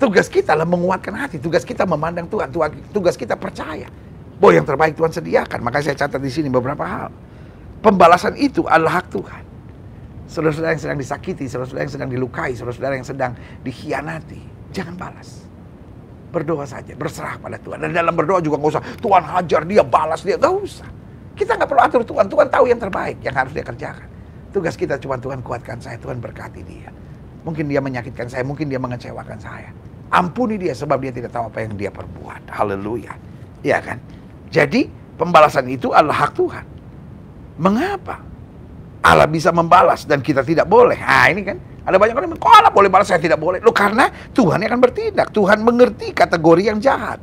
Tugas kita adalah menguatkan hati. Tugas kita memandang Tuhan. Tugas kita percaya bahwa yang terbaik Tuhan sediakan. Makanya saya catat di sini beberapa hal. Pembalasan itu adalah hak Tuhan. Saudara-saudara yang sedang disakiti, saudara-saudara yang sedang dilukai, saudara-saudara yang sedang dikhianati, jangan balas. Berdoa saja, berserah pada Tuhan. Dan dalam berdoa juga nggak usah, Tuhan hajar dia, balas dia. Nggak usah. Kita nggak perlu atur Tuhan. Tuhan tahu yang terbaik yang harus dia kerjakan. Tugas kita cuma Tuhan kuatkan saya, Tuhan berkati dia. Mungkin dia menyakitkan saya, mungkin dia mengecewakan saya. Ampuni dia sebab dia tidak tahu apa yang dia perbuat. Haleluya. Iya kan? Jadi pembalasan itu adalah hak Tuhan. Mengapa Allah bisa membalas dan kita tidak boleh? Nah ini kan, ada banyak orang yang bilang, kok Allah boleh balas, saya tidak boleh. Loh karena Tuhan yang akan bertindak. Tuhan mengerti kategori yang jahat.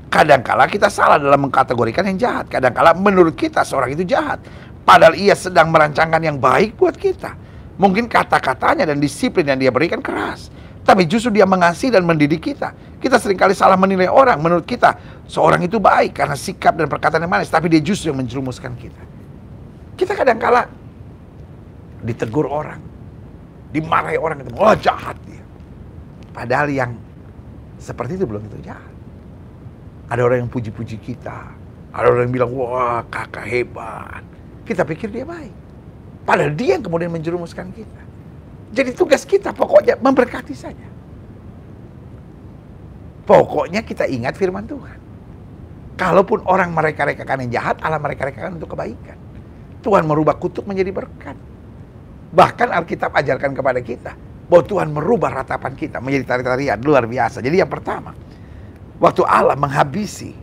Kadangkala kita salah dalam mengkategorikan yang jahat. Kadangkala menurut kita seorang itu jahat. Padahal ia sedang merancangkan yang baik buat kita. Mungkin kata-katanya dan disiplin yang dia berikan keras. Tapi justru dia mengasihi dan mendidik kita. Kita seringkali salah menilai orang. Menurut kita, seorang itu baik karena sikap dan perkataan yang manis. Tapi dia justru yang menjerumuskan kita. Kita kadangkala ditegur orang. Dimarahi orang itu, oh jahat dia. Padahal yang seperti itu belum tentu jahat. Ada orang yang puji-puji kita. Ada orang yang bilang, wah kakak hebat. Kita pikir dia baik. Padahal dia yang kemudian menjerumuskan kita. Jadi tugas kita pokoknya memberkati saja. Pokoknya kita ingat firman Tuhan. Kalaupun orang mereka-rekakan yang jahat, Allah mereka-rekakan untuk kebaikan. Tuhan merubah kutuk menjadi berkat. Bahkan Alkitab ajarkan kepada kita bahwa Tuhan merubah ratapan kita menjadi tari-tarian luar biasa. Jadi yang pertama, waktu Allah menghabisi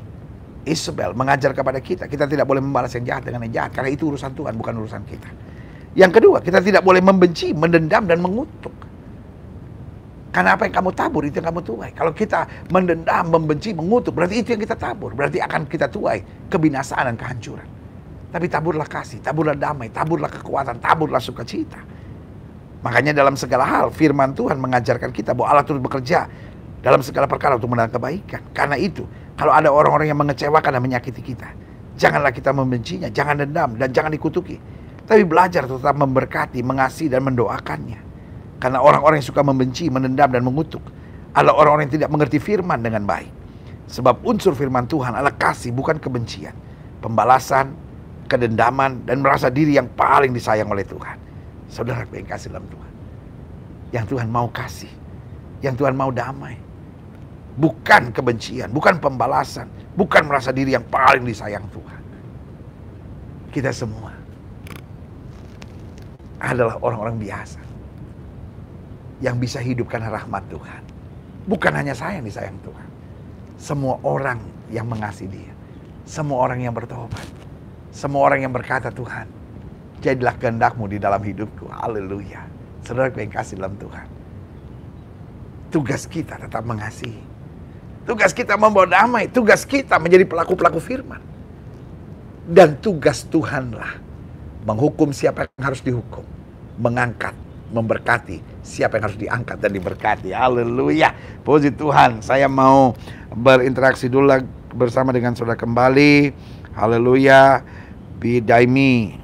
Isabel, mengajar kepada kita, kita tidak boleh membalas yang jahat dengan yang jahat. Karena itu urusan Tuhan, bukan urusan kita. Yang kedua, kita tidak boleh membenci, mendendam, dan mengutuk. Karena apa yang kamu tabur, itu yang kamu tuai. Kalau kita mendendam, membenci, mengutuk, berarti itu yang kita tabur. Berarti akan kita tuai kebinasaan dan kehancuran. Tapi taburlah kasih, taburlah damai, taburlah kekuatan, taburlah sukacita. Makanya dalam segala hal, firman Tuhan mengajarkan kita bahwa Allah terus bekerja dalam segala perkara untuk mendatangkan kebaikan. Karena itu, kalau ada orang-orang yang mengecewakan dan menyakiti kita, janganlah kita membencinya, jangan dendam, dan jangan dikutuki. Tapi belajar tetap memberkati, mengasihi, dan mendoakannya. Karena orang-orang yang suka membenci, menendam, dan mengutuk adalah orang-orang yang tidak mengerti firman dengan baik. Sebab unsur firman Tuhan adalah kasih, bukan kebencian. Pembalasan, kedendaman, dan merasa diri yang paling disayang oleh Tuhan. Saudara yang kasih dalam Tuhan. Yang Tuhan mau kasih. Yang Tuhan mau damai. Bukan kebencian, bukan pembalasan. Bukan merasa diri yang paling disayang Tuhan. Kita semua adalah orang-orang biasa yang bisa hidup karena rahmat Tuhan. Bukan hanya saya yang disayang Tuhan. Semua orang yang mengasihi Dia. Semua orang yang bertobat. Semua orang yang berkata, Tuhan, jadilah kehendak-Mu di dalam hidupku. Haleluya. Saudara yang kasih dalam Tuhan. Tugas kita tetap mengasihi. Tugas kita membawa damai. Tugas kita menjadi pelaku-pelaku firman. Dan tugas Tuhanlah menghukum siapa yang harus dihukum. Mengangkat, memberkati siapa yang harus diangkat dan diberkati. Haleluya. Puji Tuhan. Saya mau berinteraksi dulu bersama dengan saudara kembali. Haleluya. Bidaime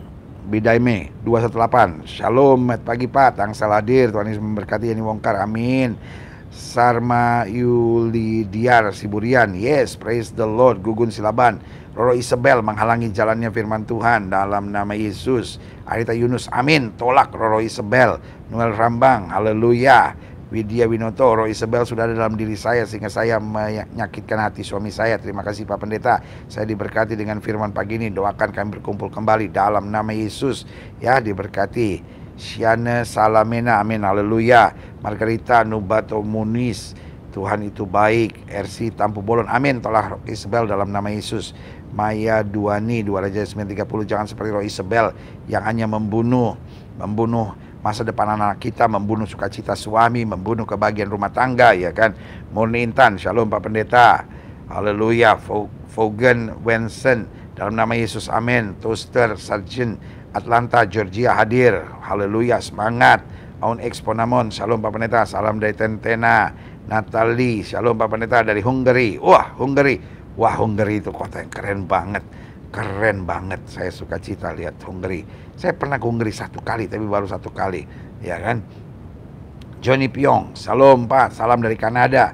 218. Shalom, pagi Pak, tangsel hadir. Tuhan Yesus memberkati Yani Wongkar. Amin. Sarma Yulidiar Siburian. Yes, praise the Lord. Gugun Silaban. Roro Isabel menghalangi jalannya firman Tuhan dalam nama Yesus. Arita Yunus, amin. Tolak Roro Isabel. Noel Rambang, haleluya. Widya Winoto, Roro Isabel sudah ada dalam diri saya sehingga saya menyakitkan hati suami saya. Terima kasih Pak Pendeta. Saya diberkati dengan firman pagi ini. Doakan kami berkumpul kembali dalam nama Yesus. Ya, diberkati. Siana Salamena, amin, haleluya. Margarita Nubato Munis, Tuhan itu baik. RC Tampu Bolon, amin. Tolak Isabel dalam nama Yesus. Maya Duani 2 Raja 9:30, jangan seperti Roh Isabel yang hanya membunuh masa depan anak kita, membunuh sukacita suami, membunuh kebahagiaan rumah tangga, ya kan. Murni Intan, shalom Pak Pendeta, haleluya. Fogan Wensen, dalam nama Yesus, amin. Toaster Sargent Atlanta Georgia hadir, haleluya, semangat. Aun Exponamon, shalom Pak Pendeta, salam dari Tentena. Natalie, shalom Pak Pendeta dari Hungary. Wah, Hungary itu kota yang keren banget. Keren banget. Saya suka cita lihat Hungary. Saya pernah ke Hungary 1 kali, tapi baru 1 kali. Ya kan? Johnny Pyong, salam Pak. Salam dari Kanada.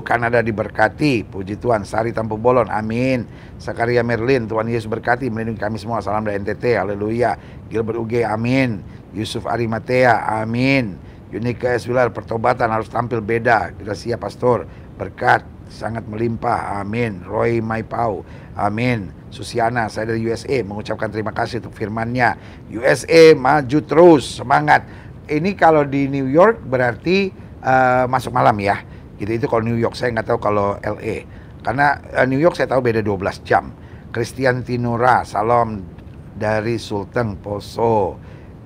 Kanada diberkati. Puji Tuhan. Sari Tampu Bolon, amin. Sakaria Merlin, Tuhan Yesus berkati. Melindungi kami semua. Salam dari NTT, haleluya. Gilbert UG, amin. Yusuf Arimatea, amin. Unika S. Wilar, pertobatan harus tampil beda. Kita siap pastor. Berkat sangat melimpah, amin. Roy Maipau, amin. Susiana, saya dari USA, mengucapkan terima kasih untuk firman-Nya. USA maju terus, semangat. Ini kalau di New York berarti masuk malam ya. Gitu, itu kalau New York, saya nggak tahu kalau LA. Karena New York saya tahu beda 12 jam. Christian Tinora, salam dari Sulteng Poso.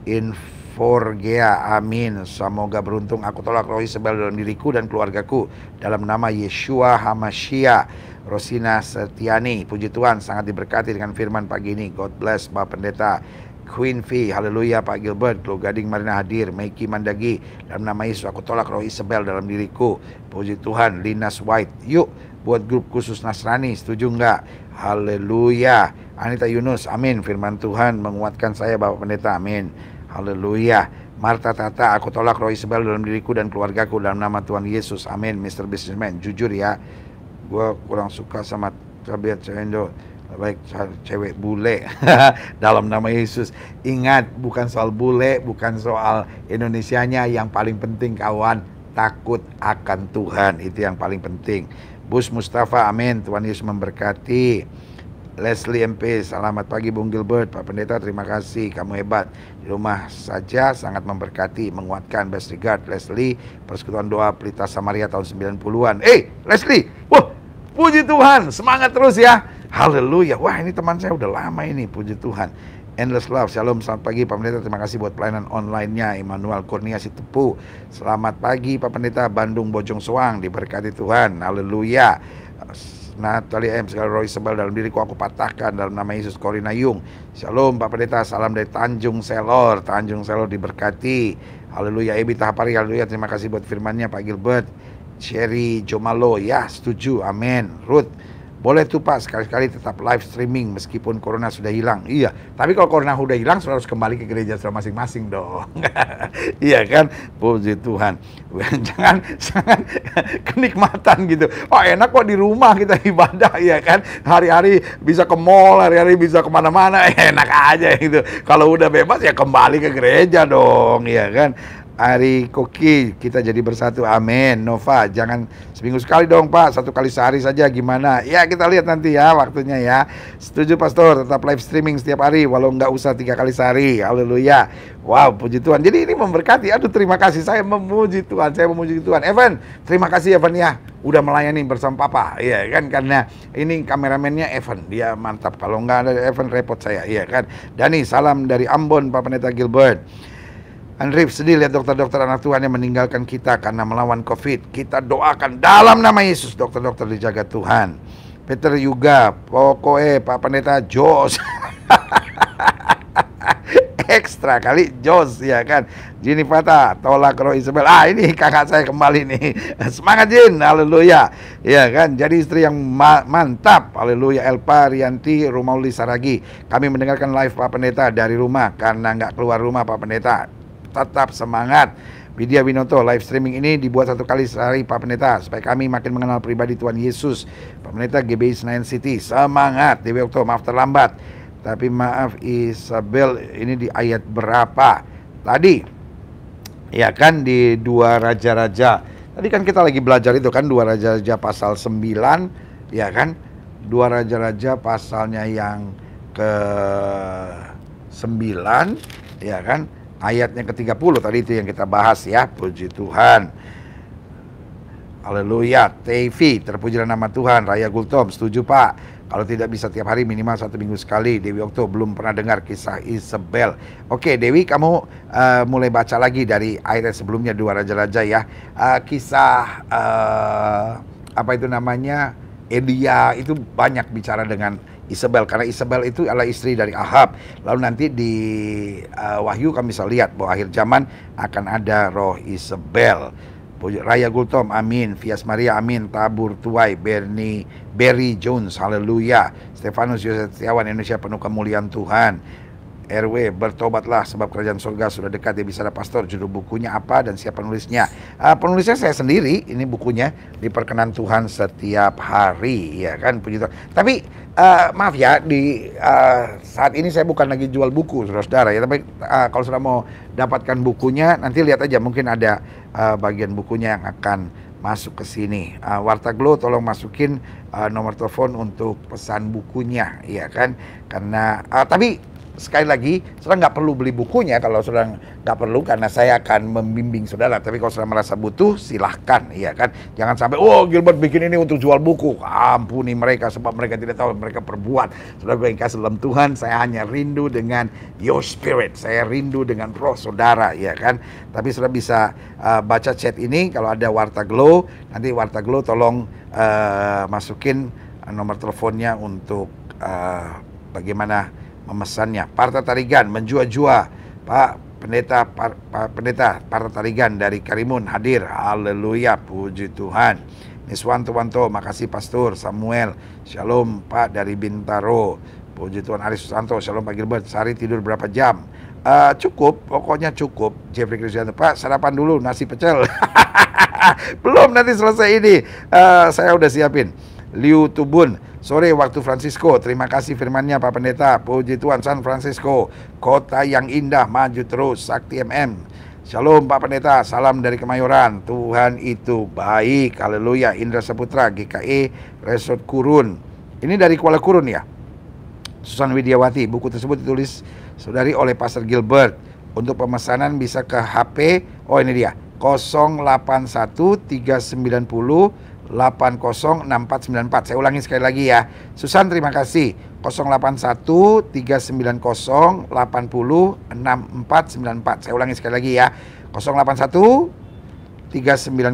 Inforgea, amin. Semoga beruntung aku tolak roh Isabel dalam diriku dan keluargaku. Dalam nama Yeshua Hamashiach. Rosina Setiani, puji Tuhan sangat diberkati dengan firman pagi ini. God bless Bapak Pendeta. Queen V, haleluya. Pak Gilbert, Klo Gading Marina hadir. Meiki Mandagi, dalam nama Yesus aku tolak roh Isabel dalam diriku. Puji Tuhan. Linas White, yuk buat grup khusus Nasrani, setuju nggak? Haleluya. Anita Yunus, amin. Firman Tuhan menguatkan saya Bapak Pendeta, amin. Haleluya. Marta Tata, aku tolak roh Isabel dalam diriku dan keluargaku dalam nama Tuhan Yesus, amin. Mr. Businessman, jujur ya, gue kurang suka sama tabiat cewek baik cewek bule dalam nama Yesus. Ingat, bukan soal bule, bukan soal Indonesianya. Yang paling penting kawan, takut akan Tuhan, itu yang paling penting. Bus Mustafa, amin. Tuhan Yesus memberkati. Leslie MP, selamat pagi Bung Gilbert. Pak Pendeta, terima kasih, kamu hebat. Di rumah saja sangat memberkati, menguatkan. Best regard Leslie, Persekutuan Doa Pelita Samaria tahun 90-an. Leslie, wah, puji Tuhan, semangat terus ya. Haleluya. Wah, ini teman saya udah lama ini, puji Tuhan. Endless Love, shalom, selamat pagi Pak Pendeta, terima kasih buat pelayanan online-nya. Emmanuel Kurnia Sitepu, selamat pagi Pak Pendeta, Bandung Bojong Soang, diberkati Tuhan, haleluya. Natalia M, segala roh Isabel dalam diriku aku patahkan dalam nama Yesus. Corina Yung, shalom Pak Pendeta, salam dari Tanjung Selor. Tanjung Selor diberkati, haleluya. Ebi Tahapari, haleluya, terima kasih buat firman-Nya Pak Gilbert. Cherry Jomalo, ya setuju, amin. Ruth, boleh tuh Pak, sekali-sekali tetap live streaming meskipun corona sudah hilang. Iya, tapi kalau corona sudah hilang, harus kembali ke gereja sudah masing-masing dong. Iya kan, puji Tuhan. Jangan kenikmatan gitu. Oh enak kok di rumah kita ibadah, ya kan. Hari-hari bisa ke mall, hari-hari bisa kemana-mana, enak aja gitu. Kalau udah bebas ya kembali ke gereja dong, ya kan. Ari Koki, kita jadi bersatu, amin. Nova, jangan seminggu sekali dong Pak, 1 kali sehari saja gimana? Ya kita lihat nanti ya waktunya ya. Setuju Pastor, tetap live streaming setiap hari walau nggak usah 3 kali sehari. Haleluya. Wow, puji Tuhan. Jadi ini memberkati. Aduh, terima kasih, saya memuji Tuhan, saya memuji Tuhan. Evan, terima kasih Evan ya, udah melayani bersama Papa. Iya kan, karena ini kameramennya Evan, dia mantap. Kalau nggak ada Evan repot saya, iya kan. Dani, salam dari Ambon Pak Pendeta Gilbert. Andrif, sedih lihat dokter-dokter anak Tuhan yang meninggalkan kita karena melawan COVID. Kita doakan dalam nama Yesus, dokter-dokter dijaga Tuhan. Peter Yuga, pokoknya Pak Pendeta jos. Ekstra kali jos, ya kan. Jini Fata, tolak roh Isabel. Ini kakak saya kembali nih. Semangat Jin, haleluya. Ya kan, jadi istri yang mantap. Haleluya. Elpa Rianti Rumauli Saragi. Kami mendengarkan live Pak Pendeta dari rumah karena nggak keluar rumah Pak Pendeta. Tetap semangat. Widya Winoto, live streaming ini dibuat 1 kali sehari Pak Pendeta supaya kami makin mengenal pribadi Tuhan Yesus. Pak Pendeta GBI Senayan City, semangat. Dewi Okto, maaf terlambat, tapi maaf Isabel, ini di ayat berapa tadi? Ya kan, di 2 Raja-Raja. Tadi kan kita lagi belajar itu kan, 2 Raja-Raja pasal 9, ya kan, 2 Raja-Raja pasalnya yang ke 9, ya kan, ayatnya ke-30 tadi itu yang kita bahas ya. Puji Tuhan. Haleluya. TV, terpujilah nama Tuhan. Raya Gultom, setuju Pak. Kalau tidak bisa tiap hari minimal 1 minggu sekali. Dewi Okto, belum pernah dengar kisah Isabel. Oke Dewi, kamu mulai baca lagi dari ayat sebelumnya 2 Raja-Raja ya. Kisah apa itu namanya, Elia itu banyak bicara dengan Isabel, karena Isabel itu adalah istri dari Ahab. Lalu nanti di Wahyu kami bisa lihat bahwa akhir zaman akan ada roh Isabel. Raya Gultom, amin. Fias Maria, amin. Tabur Tuai, Berry Jones, haleluya. Stefanus Yosef Setiawan, Indonesia penuh kemuliaan Tuhan. RW, bertobatlah sebab kerajaan surga sudah dekat. Dia bisa ada pastor, judul bukunya apa dan siapa penulisnya? Penulisnya saya sendiri, ini bukunya Diperkenan Tuhan Setiap Hari, ya kan, puji Tuhan. Tapi maaf ya, di saat ini saya bukan lagi jual buku, saudara-saudara ya. Tapi kalau sudah mau dapatkan bukunya, nanti lihat aja, mungkin ada bagian bukunya yang akan masuk ke sini. Warta Glow tolong masukin nomor telepon untuk pesan bukunya, ya kan? Karena tapi sekali lagi, saudara nggak perlu beli bukunya kalau saudara nggak perlu, karena saya akan membimbing saudara. Tapi kalau saudara merasa butuh, silahkan, ya kan? Jangan sampai, oh Gilbert bikin ini untuk jual buku. Ampuni mereka, sebab mereka tidak tahu mereka perbuat. Saudara yang kasih dalam Tuhan, saya hanya rindu dengan your spirit. Saya rindu dengan roh saudara, ya kan? Tapi saudara bisa baca chat ini kalau ada Warta Glow. Nanti Warta Glow tolong masukin nomor teleponnya untuk bagaimana memesannya. Parta Tarigan menjua-jua, Pak Pendeta, Pak Pendeta Parta Tarigan dari Karimun hadir. Haleluya, puji Tuhan. Niswanto Wanto, makasih Pastor Samuel. Shalom Pak dari Bintaro. Puji Tuhan. Ari Susanto, shalom Pak Gilbert. Sehari tidur berapa jam? Cukup, pokoknya cukup. Jeffrey Kristianto, Pak sarapan dulu nasi pecel. Belum, nanti selesai ini. Saya udah siapin. Liu Tubun, sore waktu Francisco. Terima kasih firmannya Pak Pendeta. Puji Tuhan. San Francisco, kota yang indah, maju terus. Sakti MM, shalom Pak Pendeta, salam dari Kemayoran. Tuhan itu baik, haleluya. Indra Saputra, GKE Resort Kurun. Ini dari Kuala Kurun ya. Susan Widiawati, buku tersebut ditulis saudari oleh Pastor Gilbert. Untuk pemesanan bisa ke HP, oh ini dia, 081 390 806494. Saya ulangi sekali lagi ya. Susan, terima kasih. 081 390 806494. Saya ulangi sekali lagi ya. 081 390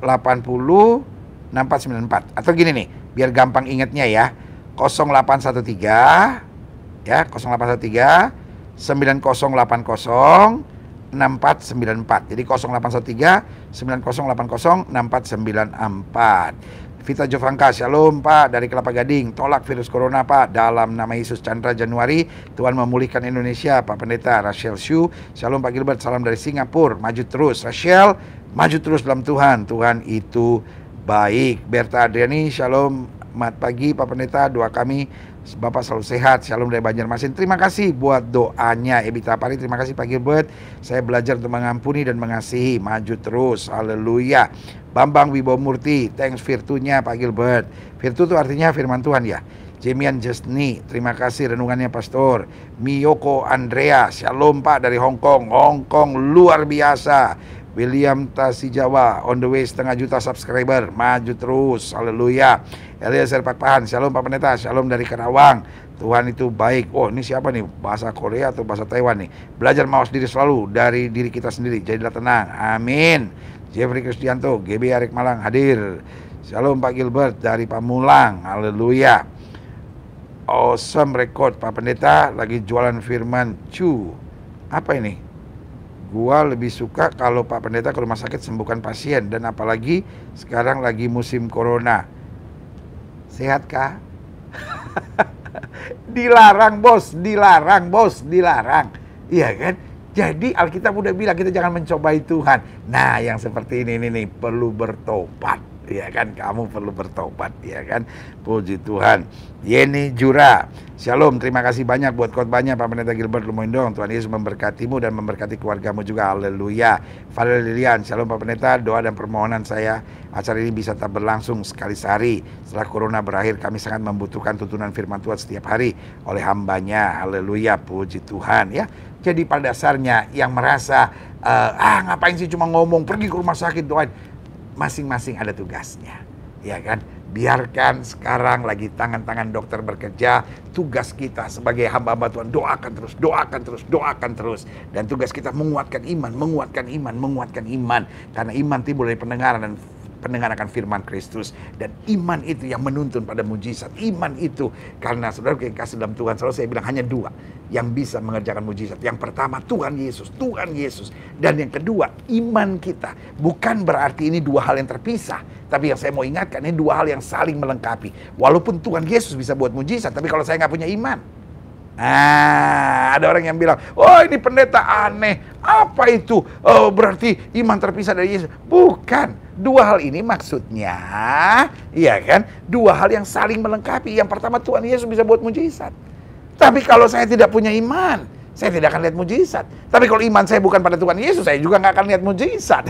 80 6494. Atau gini nih, biar gampang ingatnya ya. 0813 ya, 0813 9080 6494. Jadi 0813 9080 6494. Vita Jovanka, shalom Pak dari Kelapa Gading. Tolak virus corona Pak dalam nama Yesus. Chandra Januari, Tuhan memulihkan Indonesia. Pak Pendeta. Rachel Shu, shalom Pak Gilbert, salam dari Singapura. Maju terus Rachel, maju terus dalam Tuhan. Tuhan itu baik. Berta Adriani, shalom, mat pagi Pak Pendeta, doa kami Bapak selalu sehat. Shalom dari Banjarmasin. Terima kasih buat doanya. Ebita Pari, terima kasih Pak Gilbert. Saya belajar untuk mengampuni dan mengasihi. Maju terus. Haleluya. Bambang Wibomurti, thanks virtunya Pak Gilbert. Virtu itu artinya firman Tuhan ya. Jemian Jesni, terima kasih renungannya Pastor. Miyoko Andrea, shalom Pak dari Hong Kong. Hong Kong luar biasa. William Tasijawa, on the way 500 juta subscriber, maju terus, haleluya. Eliezer Pakpahan, shalom Pak Pendeta, shalom dari Karawang. Tuhan itu baik. Oh, ini siapa nih? Bahasa Korea atau bahasa Taiwan nih? Belajar mawas diri selalu dari diri kita sendiri, jadilah tenang, amin. Jeffrey Kristianto, GB Arek Malang hadir. Shalom Pak Gilbert dari Pamulang, haleluya. Awesome record Pak Pendeta, lagi jualan firman cu. Apa ini? Gua lebih suka kalau Pak Pendeta ke rumah sakit sembuhkan pasien, dan apalagi sekarang lagi musim corona. Sehat kah? Dilarang bos, dilarang bos, dilarang. Iya kan? Jadi Alkitab udah bilang kita jangan mencobai Tuhan. Nah, yang seperti ini nih perlu bertobat. Ya kan, kamu perlu bertobat, ya kan. Puji Tuhan. Yeni Jura, shalom, terima kasih banyak buat khotbahnya Pak Pendeta Gilbert Lumoindong. Tuhan Yesus memberkatimu dan memberkati keluargamu juga, haleluya. Valerie Lilian, shalom Pak Pendeta, doa dan permohonan saya acara ini bisa tetap berlangsung sekali sehari. Setelah corona berakhir, kami sangat membutuhkan tuntunan firman Tuhan setiap hari oleh hambanya, haleluya, puji Tuhan ya. Jadi pada dasarnya yang merasa ngapain sih cuma ngomong, pergi ke rumah sakit doain, masing-masing ada tugasnya, ya kan. Biarkan sekarang lagi tangan-tangan dokter bekerja. Tugas kita sebagai hamba-hamba Tuhan, doakan terus, doakan terus, doakan terus. Dan tugas kita menguatkan iman, menguatkan iman, menguatkan iman. Karena iman timbul dari pendengaran dan pendengaran akan firman Kristus. Dan iman itu yang menuntun pada mujizat. Iman itu, karena saudara yang kasih dalam Tuhan, selalu saya bilang hanya dua yang bisa mengerjakan mujizat. Yang pertama Tuhan Yesus, Tuhan Yesus. Dan yang kedua iman kita. Bukan berarti ini dua hal yang terpisah, tapi yang saya mau ingatkan ini dua hal yang saling melengkapi. Walaupun Tuhan Yesus bisa buat mujizat, tapi kalau saya nggak punya iman, ada orang yang bilang, oh ini pendeta aneh, apa itu? Oh, berarti iman terpisah dari Yesus. Bukan, dua hal ini maksudnya, iya kan? Dua hal yang saling melengkapi. Yang pertama Tuhan Yesus bisa buat mujizat. Tapi kalau saya tidak punya iman, saya tidak akan lihat mujizat. Tapi kalau iman saya bukan pada Tuhan Yesus, saya juga nggak akan lihat mujizat.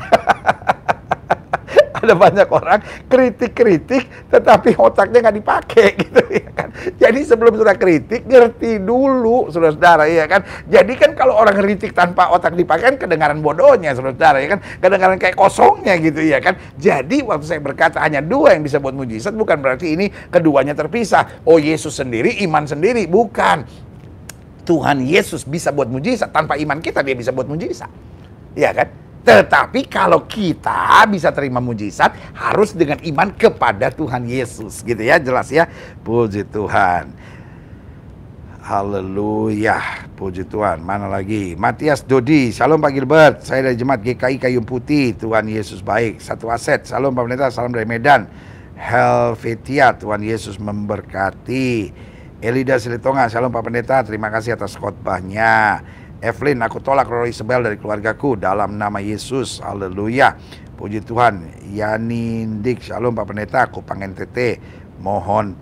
Ada banyak orang kritik-kritik tetapi otaknya nggak dipakai gitu ya kan. Jadi sebelum saudara kritik, ngerti dulu saudara-saudara ya kan. Jadi kan kalau orang kritik tanpa otak dipakai kan kedengaran bodohnya saudara-saudara ya kan. Kedengaran kayak kosongnya gitu ya kan. Jadi waktu saya berkata hanya dua yang bisa buat mujizat, bukan berarti ini keduanya terpisah. Oh, Yesus sendiri, iman sendiri. Bukan. Tuhan Yesus bisa buat mujizat, tanpa iman kita dia bisa buat mujizat. Ya kan? Tetapi kalau kita bisa terima mujizat harus dengan iman kepada Tuhan Yesus, gitu ya, jelas ya. Puji Tuhan. Haleluya, puji Tuhan. Mana lagi? Matias Dodi, Shalom Pak Gilbert, saya dari Jemaat GKI Kayun Putih. Tuhan Yesus baik. Satu Aset, Shalom Pak Pendeta, salam dari Medan. Helvetia, Tuhan Yesus memberkati. Elida Silitonga, Shalom Pak Pendeta, terima kasih atas khotbahnya. Evelyn, aku tolak roh Isabel dari keluargaku dalam nama Yesus. Haleluya, puji Tuhan. Yani Dik, Shalom Pak Pendeta, aku Kupang NTT, mohon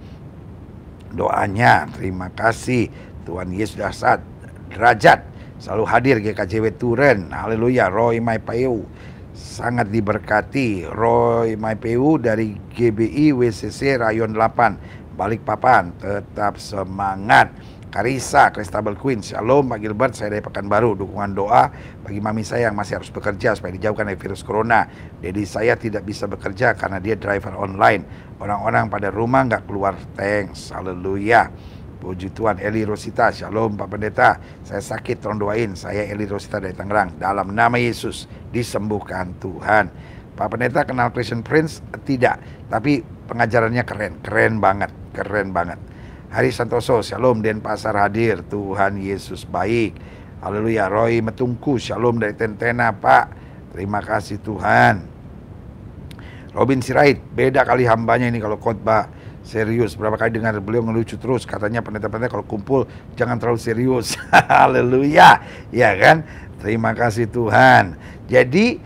doanya. Terima kasih. Tuhan Yesus dahsyat. Derajat, selalu hadir GKJW Turen. Haleluya. Roy Maipeu, sangat diberkati. Roy Maipeu dari GBI WCC Rayon 8 Balikpapan, tetap semangat. Karisa, Christabel Queen, Shalom Pak Gilbert, saya dari Pekanbaru. Dukungan doa bagi mami saya yang masih harus bekerja supaya dijauhkan dari virus corona. Jadi saya tidak bisa bekerja karena dia driver online. Orang-orang pada rumah nggak keluar. Thanks, haleluya. Puji Tuhan. Eli Rosita, Shalom Pak Pendeta, saya sakit, tolong doain. Saya Eli Rosita dari Tangerang. Dalam nama Yesus disembuhkan Tuhan. Pak Pendeta kenal Christian Prince? Tidak, tapi pengajarannya keren banget, keren banget. Hari Santoso, Shalom Denpasar hadir, Tuhan Yesus baik. Haleluya. Roy Metungku, Shalom dari Tentena Pak, terima kasih Tuhan. Robin Sirait, beda kali hambanya ini kalau khotbah serius. Berapa kali dengar beliau ngelucu terus, katanya pendeta-pendeta kalau kumpul jangan terlalu serius. Haleluya, ya kan? Terima kasih Tuhan. Jadi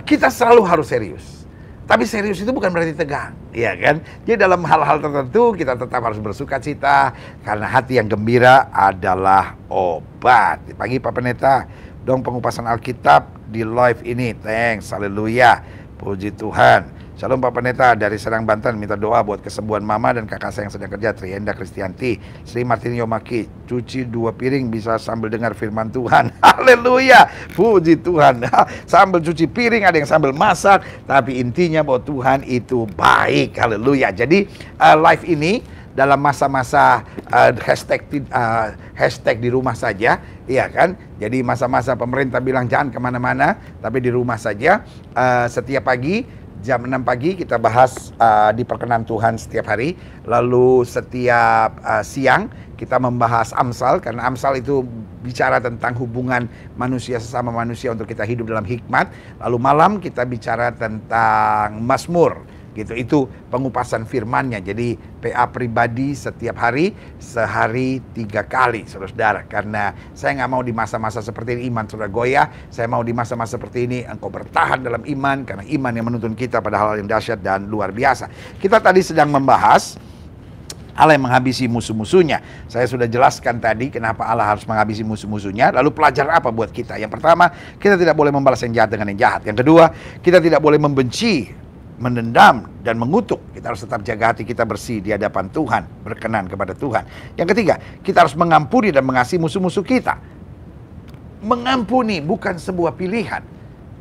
kita selalu harus serius. Tapi serius itu bukan berarti tegang, ya kan? Jadi dalam hal-hal tertentu kita tetap harus bersuka cita, karena hati yang gembira adalah obat. Pagi Pak Pendeta, dong pengupasan Alkitab di live ini. Thanks, haleluya, puji Tuhan. Shalom Pak Pendeta, dari Serang Banten, minta doa buat kesembuhan mama dan kakak saya yang sedang kerja, Trienda Kristianti. Sri Martin Yomaki, cuci 2 piring bisa sambil dengar firman Tuhan. Haleluya, puji Tuhan. Sambil cuci piring, ada yang sambil masak, tapi intinya bahwa Tuhan itu baik. Haleluya. Jadi live ini dalam masa-masa hashtag di rumah saja, iya kan? Jadi masa-masa pemerintah bilang jangan kemana-mana, tapi di rumah saja. Setiap pagi jam 6 pagi kita bahas di perkenan Tuhan setiap hari. Lalu setiap siang kita membahas Amsal, karena Amsal itu bicara tentang hubungan manusia sesama manusia untuk kita hidup dalam hikmat. Lalu malam kita bicara tentang Mazmur. Gitu, itu pengupasan firmannya. Jadi PA pribadi setiap hari, sehari 3 kali, saudara-saudara. Karena saya nggak mau di masa-masa seperti ini iman saudara goyah. Saya mau di masa-masa seperti ini engkau bertahan dalam iman, karena iman yang menuntun kita pada hal yang dahsyat dan luar biasa. Kita tadi sedang membahas Allah yang menghabisi musuh-musuhnya. Saya sudah jelaskan tadi kenapa Allah harus menghabisi musuh-musuhnya. Lalu pelajaran apa buat kita? Yang pertama, kita tidak boleh membalas yang jahat dengan yang jahat. Yang kedua, kita tidak boleh membenci, menendam dan mengutuk. Kita harus tetap jaga hati kita bersih di hadapan Tuhan, berkenan kepada Tuhan. Yang ketiga, kita harus mengampuni dan mengasihi musuh-musuh kita. Mengampuni bukan sebuah pilihan,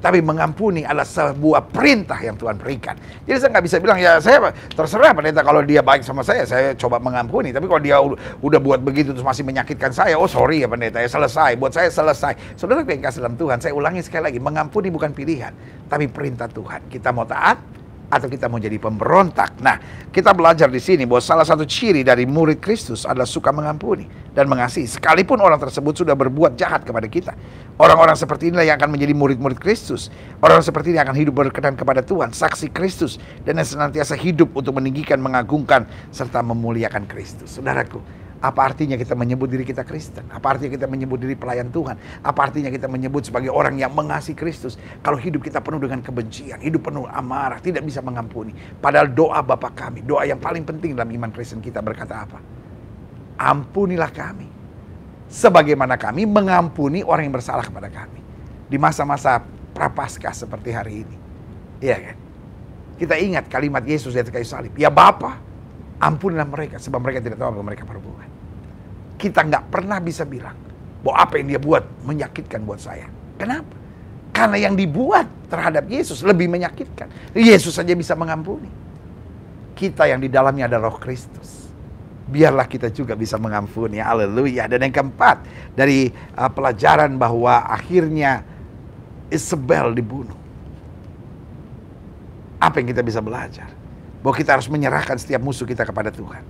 tapi mengampuni adalah sebuah perintah yang Tuhan berikan. Jadi saya nggak bisa bilang, ya saya terserah pendeta, kalau dia baik sama saya coba mengampuni. Tapi kalau dia udah buat begitu terus masih menyakitkan saya, oh sorry ya pendeta, ya selesai, buat saya selesai. Saudara yang kasih dalam Tuhan, saya ulangi sekali lagi, mengampuni bukan pilihan, tapi perintah Tuhan. Kita mau taat atau kita mau jadi pemberontak. Nah, kita belajar di sini bahwa salah satu ciri dari murid Kristus adalah suka mengampuni dan mengasihi, sekalipun orang tersebut sudah berbuat jahat kepada kita. Orang-orang seperti inilah yang akan menjadi murid-murid Kristus. Orang seperti ini akan hidup berkenan kepada Tuhan, saksi Kristus, dan yang senantiasa hidup untuk meninggikan, mengagungkan, serta memuliakan Kristus. Saudaraku, apa artinya kita menyebut diri kita Kristen? Apa artinya kita menyebut diri pelayan Tuhan? Apa artinya kita menyebut sebagai orang yang mengasihi Kristus kalau hidup kita penuh dengan kebencian, hidup penuh amarah, tidak bisa mengampuni? Padahal doa Bapa kami, doa yang paling penting dalam iman Kristen kita berkata apa? Ampunilah kami sebagaimana kami mengampuni orang yang bersalah kepada kami. Di masa-masa prapaskah seperti hari ini, iya kan? Kita ingat kalimat Yesus di atas kayu salib. Ya Bapa, ampunilah mereka sebab mereka tidak tahu apa mereka perbuat. Kita nggak pernah bisa bilang bahwa apa yang dia buat menyakitkan buat saya. Kenapa? Karena yang dibuat terhadap Yesus lebih menyakitkan. Yesus saja bisa mengampuni. Kita yang di dalamnya ada Roh Kristus. Biarlah kita juga bisa mengampuni. Haleluya. Dan yang keempat, dari pelajaran bahwa akhirnya Isabel dibunuh. Apa yang kita bisa belajar? Bahwa kita harus menyerahkan setiap musuh kita kepada Tuhan.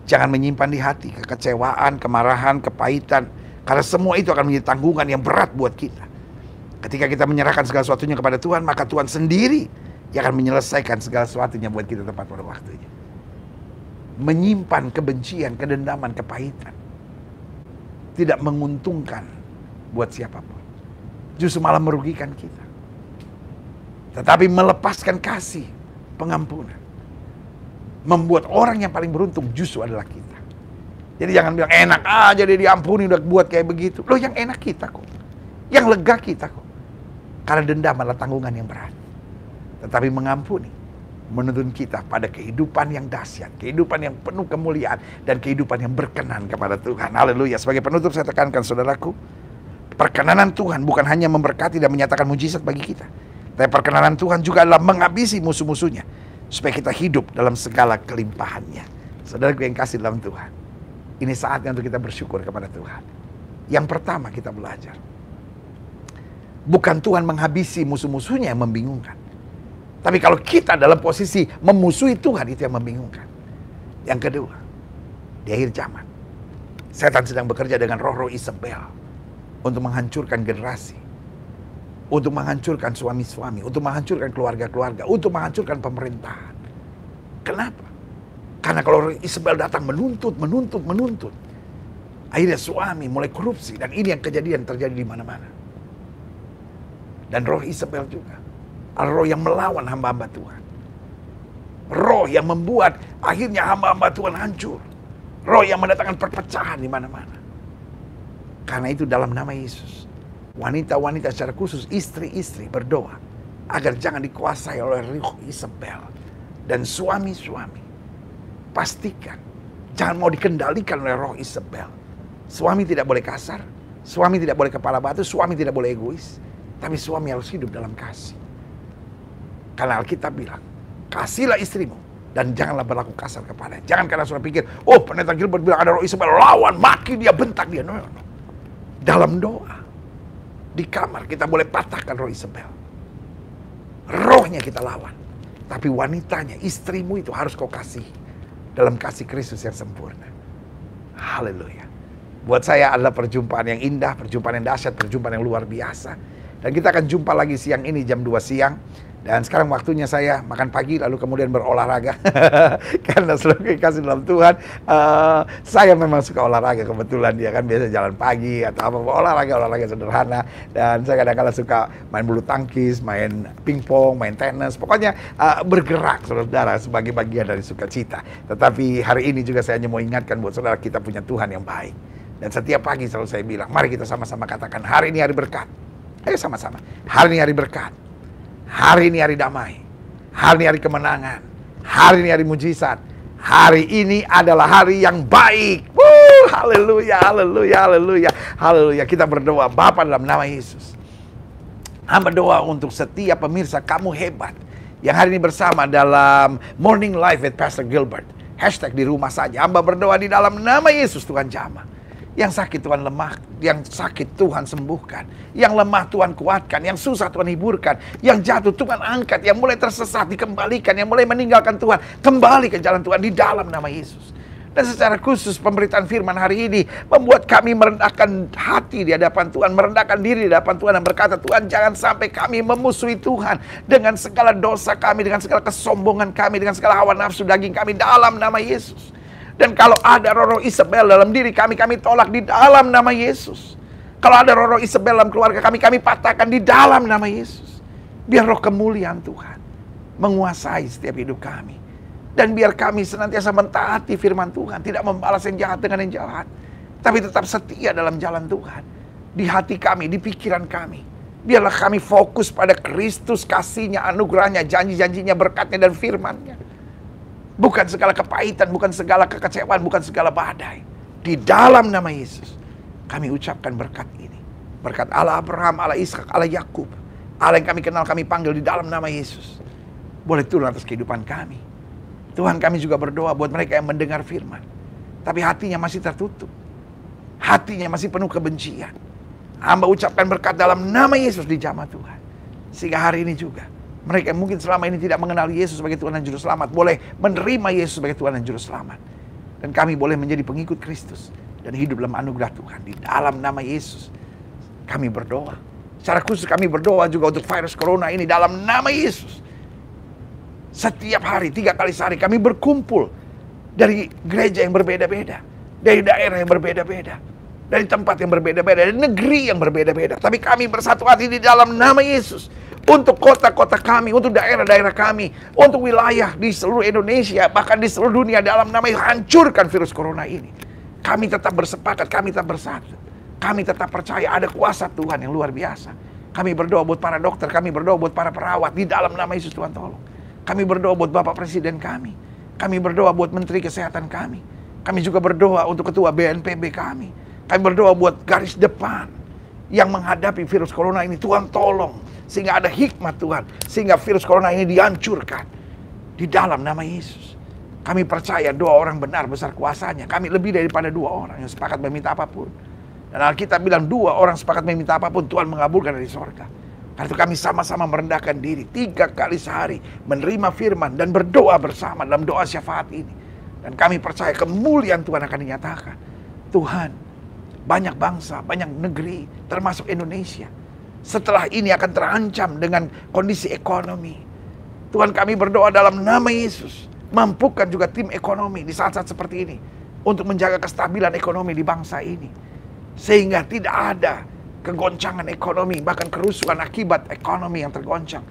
Jangan menyimpan di hati kekecewaan, kemarahan, kepahitan. Karena semua itu akan menjadi tanggungan yang berat buat kita. Ketika kita menyerahkan segala sesuatunya kepada Tuhan, maka Tuhan sendiri yang akan menyelesaikan segala sesuatunya buat kita tepat pada waktunya. Menyimpan kebencian, kedendaman, kepahitan tidak menguntungkan buat siapapun. Justru malah merugikan kita. Tetapi melepaskan kasih, pengampunan, membuat orang yang paling beruntung justru adalah kita. Jadi jangan bilang enak aja dia diampuni udah buat kayak begitu. Loh, yang enak kita kok. Yang lega kita kok. Karena dendam adalah tanggungan yang berat. Tetapi mengampuni menuntun kita pada kehidupan yang dahsyat, kehidupan yang penuh kemuliaan, dan kehidupan yang berkenan kepada Tuhan. Haleluya. Sebagai penutup saya tekankan saudaraku, perkenanan Tuhan bukan hanya memberkati dan menyatakan mujizat bagi kita. Tapi perkenanan Tuhan juga adalah menghabisi musuh-musuhnya. Supaya kita hidup dalam segala kelimpahannya. Saudaraku yang kasih dalam Tuhan. Ini saatnya untuk kita bersyukur kepada Tuhan. Yang pertama kita belajar. Bukan Tuhan menghabisi musuh-musuhnya yang membingungkan. Tapi kalau kita dalam posisi memusuhi Tuhan, itu yang membingungkan. Yang kedua, di akhir zaman, setan sedang bekerja dengan roh-roh Isabel untuk menghancurkan generasi. Untuk menghancurkan suami-suami, untuk menghancurkan keluarga-keluarga, untuk menghancurkan pemerintahan. Kenapa? Karena kalau Isabel datang menuntut, akhirnya suami mulai korupsi, dan ini yang kejadian terjadi di mana-mana. Dan roh Isabel juga, roh yang melawan hamba-hamba Tuhan. Roh yang membuat akhirnya hamba-hamba Tuhan hancur. Roh yang mendatangkan perpecahan di mana-mana. Karena itu dalam nama Yesus, wanita-wanita secara khusus, istri-istri berdoa agar jangan dikuasai oleh roh Isabel. Dan suami-suami, pastikan jangan mau dikendalikan oleh roh Isabel. Suami tidak boleh kasar, suami tidak boleh kepala batu, suami tidak boleh egois. Tapi suami harus hidup dalam kasih. Karena Alkitab bilang, kasihlah istrimu dan janganlah berlaku kasar kepadanya. Jangan karena sudah pikir, oh pendeta Gilbert bilang ada roh Isabel, lawan, maki dia, bentak dia. No. Dalam doa, di kamar kita boleh patahkan roh Isabel. Rohnya kita lawan. Tapi wanitanya, istrimu itu harus kau kasih dalam kasih Kristus yang sempurna. Haleluya. Buat saya adalah perjumpaan yang indah, perjumpaan yang dahsyat, perjumpaan yang luar biasa. Dan kita akan jumpa lagi siang ini jam 2 siang. Dan sekarang waktunya saya makan pagi lalu kemudian berolahraga. Karena selalu kasih dalam Tuhan. Saya memang suka olahraga kebetulan, dia kan biasa jalan pagi atau apa, olahraga sederhana. Dan saya kadang-kadang suka main bulu tangkis, main pingpong, main tenis. Pokoknya bergerak saudara sebagai bagian dari sukacita. Tetapi hari ini juga saya hanya mau ingatkan buat saudara, kita punya Tuhan yang baik. Dan setiap pagi selalu saya bilang, mari kita sama-sama katakan, hari ini hari berkat. Ayo sama-sama, hari ini hari berkat. Hari ini hari damai. Hari ini hari kemenangan. Hari ini hari mujizat. Hari ini adalah hari yang baik. Haleluya, haleluya, haleluya, haleluya. Kita berdoa, Bapa dalam nama Yesus. Hamba doa untuk setiap pemirsa, kamu hebat. Yang hari ini bersama dalam Morning Live with Pastor Gilbert. Hashtag di rumah saja. Hamba berdoa di dalam nama Yesus, Tuhan jamah. Yang sakit Tuhan lemah, yang sakit Tuhan sembuhkan, yang lemah Tuhan kuatkan, yang susah Tuhan hiburkan, yang jatuh Tuhan angkat, yang mulai tersesat dikembalikan, yang mulai meninggalkan Tuhan kembali ke jalan Tuhan di dalam nama Yesus. Dan secara khusus pemberitaan firman hari ini membuat kami merendahkan hati di hadapan Tuhan, merendahkan diri di hadapan Tuhan dan berkata, Tuhan jangan sampai kami memusuhi Tuhan dengan segala dosa kami, dengan segala kesombongan kami, dengan segala hawa nafsu daging kami dalam nama Yesus. Dan kalau ada roh-roh Isabel dalam diri kami, kami tolak di dalam nama Yesus. Kalau ada roh-roh Isabel dalam keluarga kami, kami patahkan di dalam nama Yesus. Biar roh kemuliaan Tuhan menguasai setiap hidup kami. Dan biar kami senantiasa mentaati firman Tuhan, tidak membalas yang jahat dengan yang jahat, tapi tetap setia dalam jalan Tuhan. Di hati kami, di pikiran kami, Biarlah kami fokus pada Kristus, kasih-Nya, anugerah-Nya, janji-janjinya, berkat-Nya, dan firman-Nya. Bukan segala kepahitan, bukan segala kekecewaan, bukan segala badai. Di dalam nama Yesus, kami ucapkan berkat ini. Berkat Allah Abraham, Allah Ishak, Allah Yakub. Allah yang kami kenal, kami panggil di dalam nama Yesus. Boleh turun atas kehidupan kami. Tuhan, kami juga berdoa buat mereka yang mendengar firman, tapi hatinya masih tertutup. Hatinya masih penuh kebencian. Hamba ucapkan berkat dalam nama Yesus di jamaah Tuhan. Sehingga hari ini juga, mereka yang mungkin selama ini tidak mengenal Yesus sebagai Tuhan dan Juru Selamat, boleh menerima Yesus sebagai Tuhan dan Juru Selamat. Dan kami boleh menjadi pengikut Kristus dan hidup dalam anugerah Tuhan. Di dalam nama Yesus, kami berdoa. Secara khusus kami berdoa juga untuk virus corona ini dalam nama Yesus. Setiap hari, 3 kali sehari kami berkumpul dari gereja yang berbeda-beda, dari daerah yang berbeda-beda, dari tempat yang berbeda-beda, dari negeri yang berbeda-beda. Tapi kami bersatu hati di dalam nama Yesus. Untuk kota-kota kami, untuk daerah-daerah kami, untuk wilayah di seluruh Indonesia, bahkan di seluruh dunia, dalam nama Yesus, hancurkan virus corona ini. Kami tetap bersepakat, kami tetap bersatu. Kami tetap percaya ada kuasa Tuhan yang luar biasa. Kami berdoa buat para dokter, kami berdoa buat para perawat, di dalam nama Yesus Tuhan tolong. Kami berdoa buat Bapak Presiden kami. Kami berdoa buat Menteri Kesehatan kami. Kami juga berdoa untuk Ketua BNPB kami. Kami berdoa buat garis depan yang menghadapi virus corona ini. Tuhan tolong, sehingga ada hikmat Tuhan, sehingga virus corona ini dihancurkan di dalam nama Yesus. Kami percaya doa orang benar besar kuasanya. Kami lebih daripada 2 orang yang sepakat meminta apapun. Dan Alkitab bilang 2 orang sepakat meminta apapun, Tuhan mengabulkan dari sorga. Karena itu kami sama-sama merendahkan diri 3 kali sehari, menerima firman dan berdoa bersama dalam doa syafaat ini. Dan kami percaya kemuliaan Tuhan akan dinyatakan. Tuhan, banyak bangsa, banyak negeri, termasuk Indonesia, setelah ini akan terancam dengan kondisi ekonomi. Tuhan, kami berdoa dalam nama Yesus, mampukan juga tim ekonomi di saat-saat seperti ini untuk menjaga kestabilan ekonomi di bangsa ini, sehingga tidak ada kegoncangan ekonomi, bahkan kerusuhan akibat ekonomi yang tergoncang.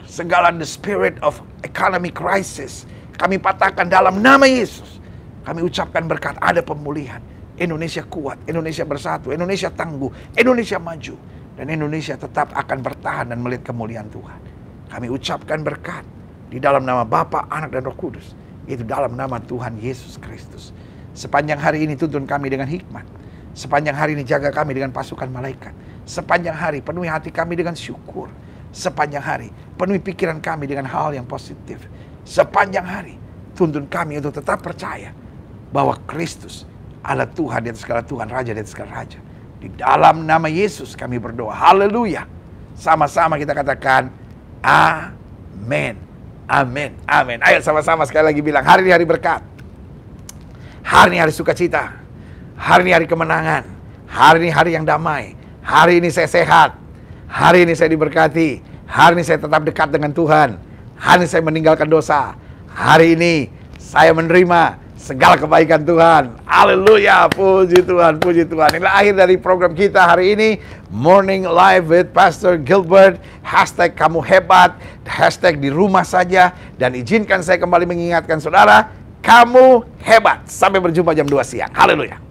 Segala the spirit of economy crisis kami patahkan dalam nama Yesus. Kami ucapkan berkat, ada pemulihan. Indonesia kuat, Indonesia bersatu, Indonesia tangguh, Indonesia maju, dan Indonesia tetap akan bertahan dan melihat kemuliaan Tuhan. Kami ucapkan berkat di dalam nama Bapa, Anak, dan Roh Kudus, yaitu dalam nama Tuhan Yesus Kristus. Sepanjang hari ini tuntun kami dengan hikmat. Sepanjang hari ini jaga kami dengan pasukan malaikat. Sepanjang hari penuhi hati kami dengan syukur. Sepanjang hari penuhi pikiran kami dengan hal yang positif. Sepanjang hari tuntun kami untuk tetap percaya bahwa Kristus adalah Tuhan di atas segala Tuhan, Raja di atas segala Raja. Di dalam nama Yesus kami berdoa. Haleluya. Sama-sama kita katakan amin. Amin. Amin. Ayo sama-sama sekali lagi bilang, hari ini hari berkat. Hari ini hari sukacita. Hari ini hari kemenangan. Hari ini hari yang damai. Hari ini saya sehat. Hari ini saya diberkati. Hari ini saya tetap dekat dengan Tuhan. Hari ini saya meninggalkan dosa. Hari ini saya menerima segala kebaikan Tuhan. Haleluya. Puji Tuhan, puji Tuhan. Inilah akhir dari program kita hari ini, Morning Live with Pastor Gilbert. Hashtag kamu hebat. Hashtag di rumah saja. Dan izinkan saya kembali mengingatkan saudara, kamu hebat. Sampai berjumpa jam 2 siang. Haleluya.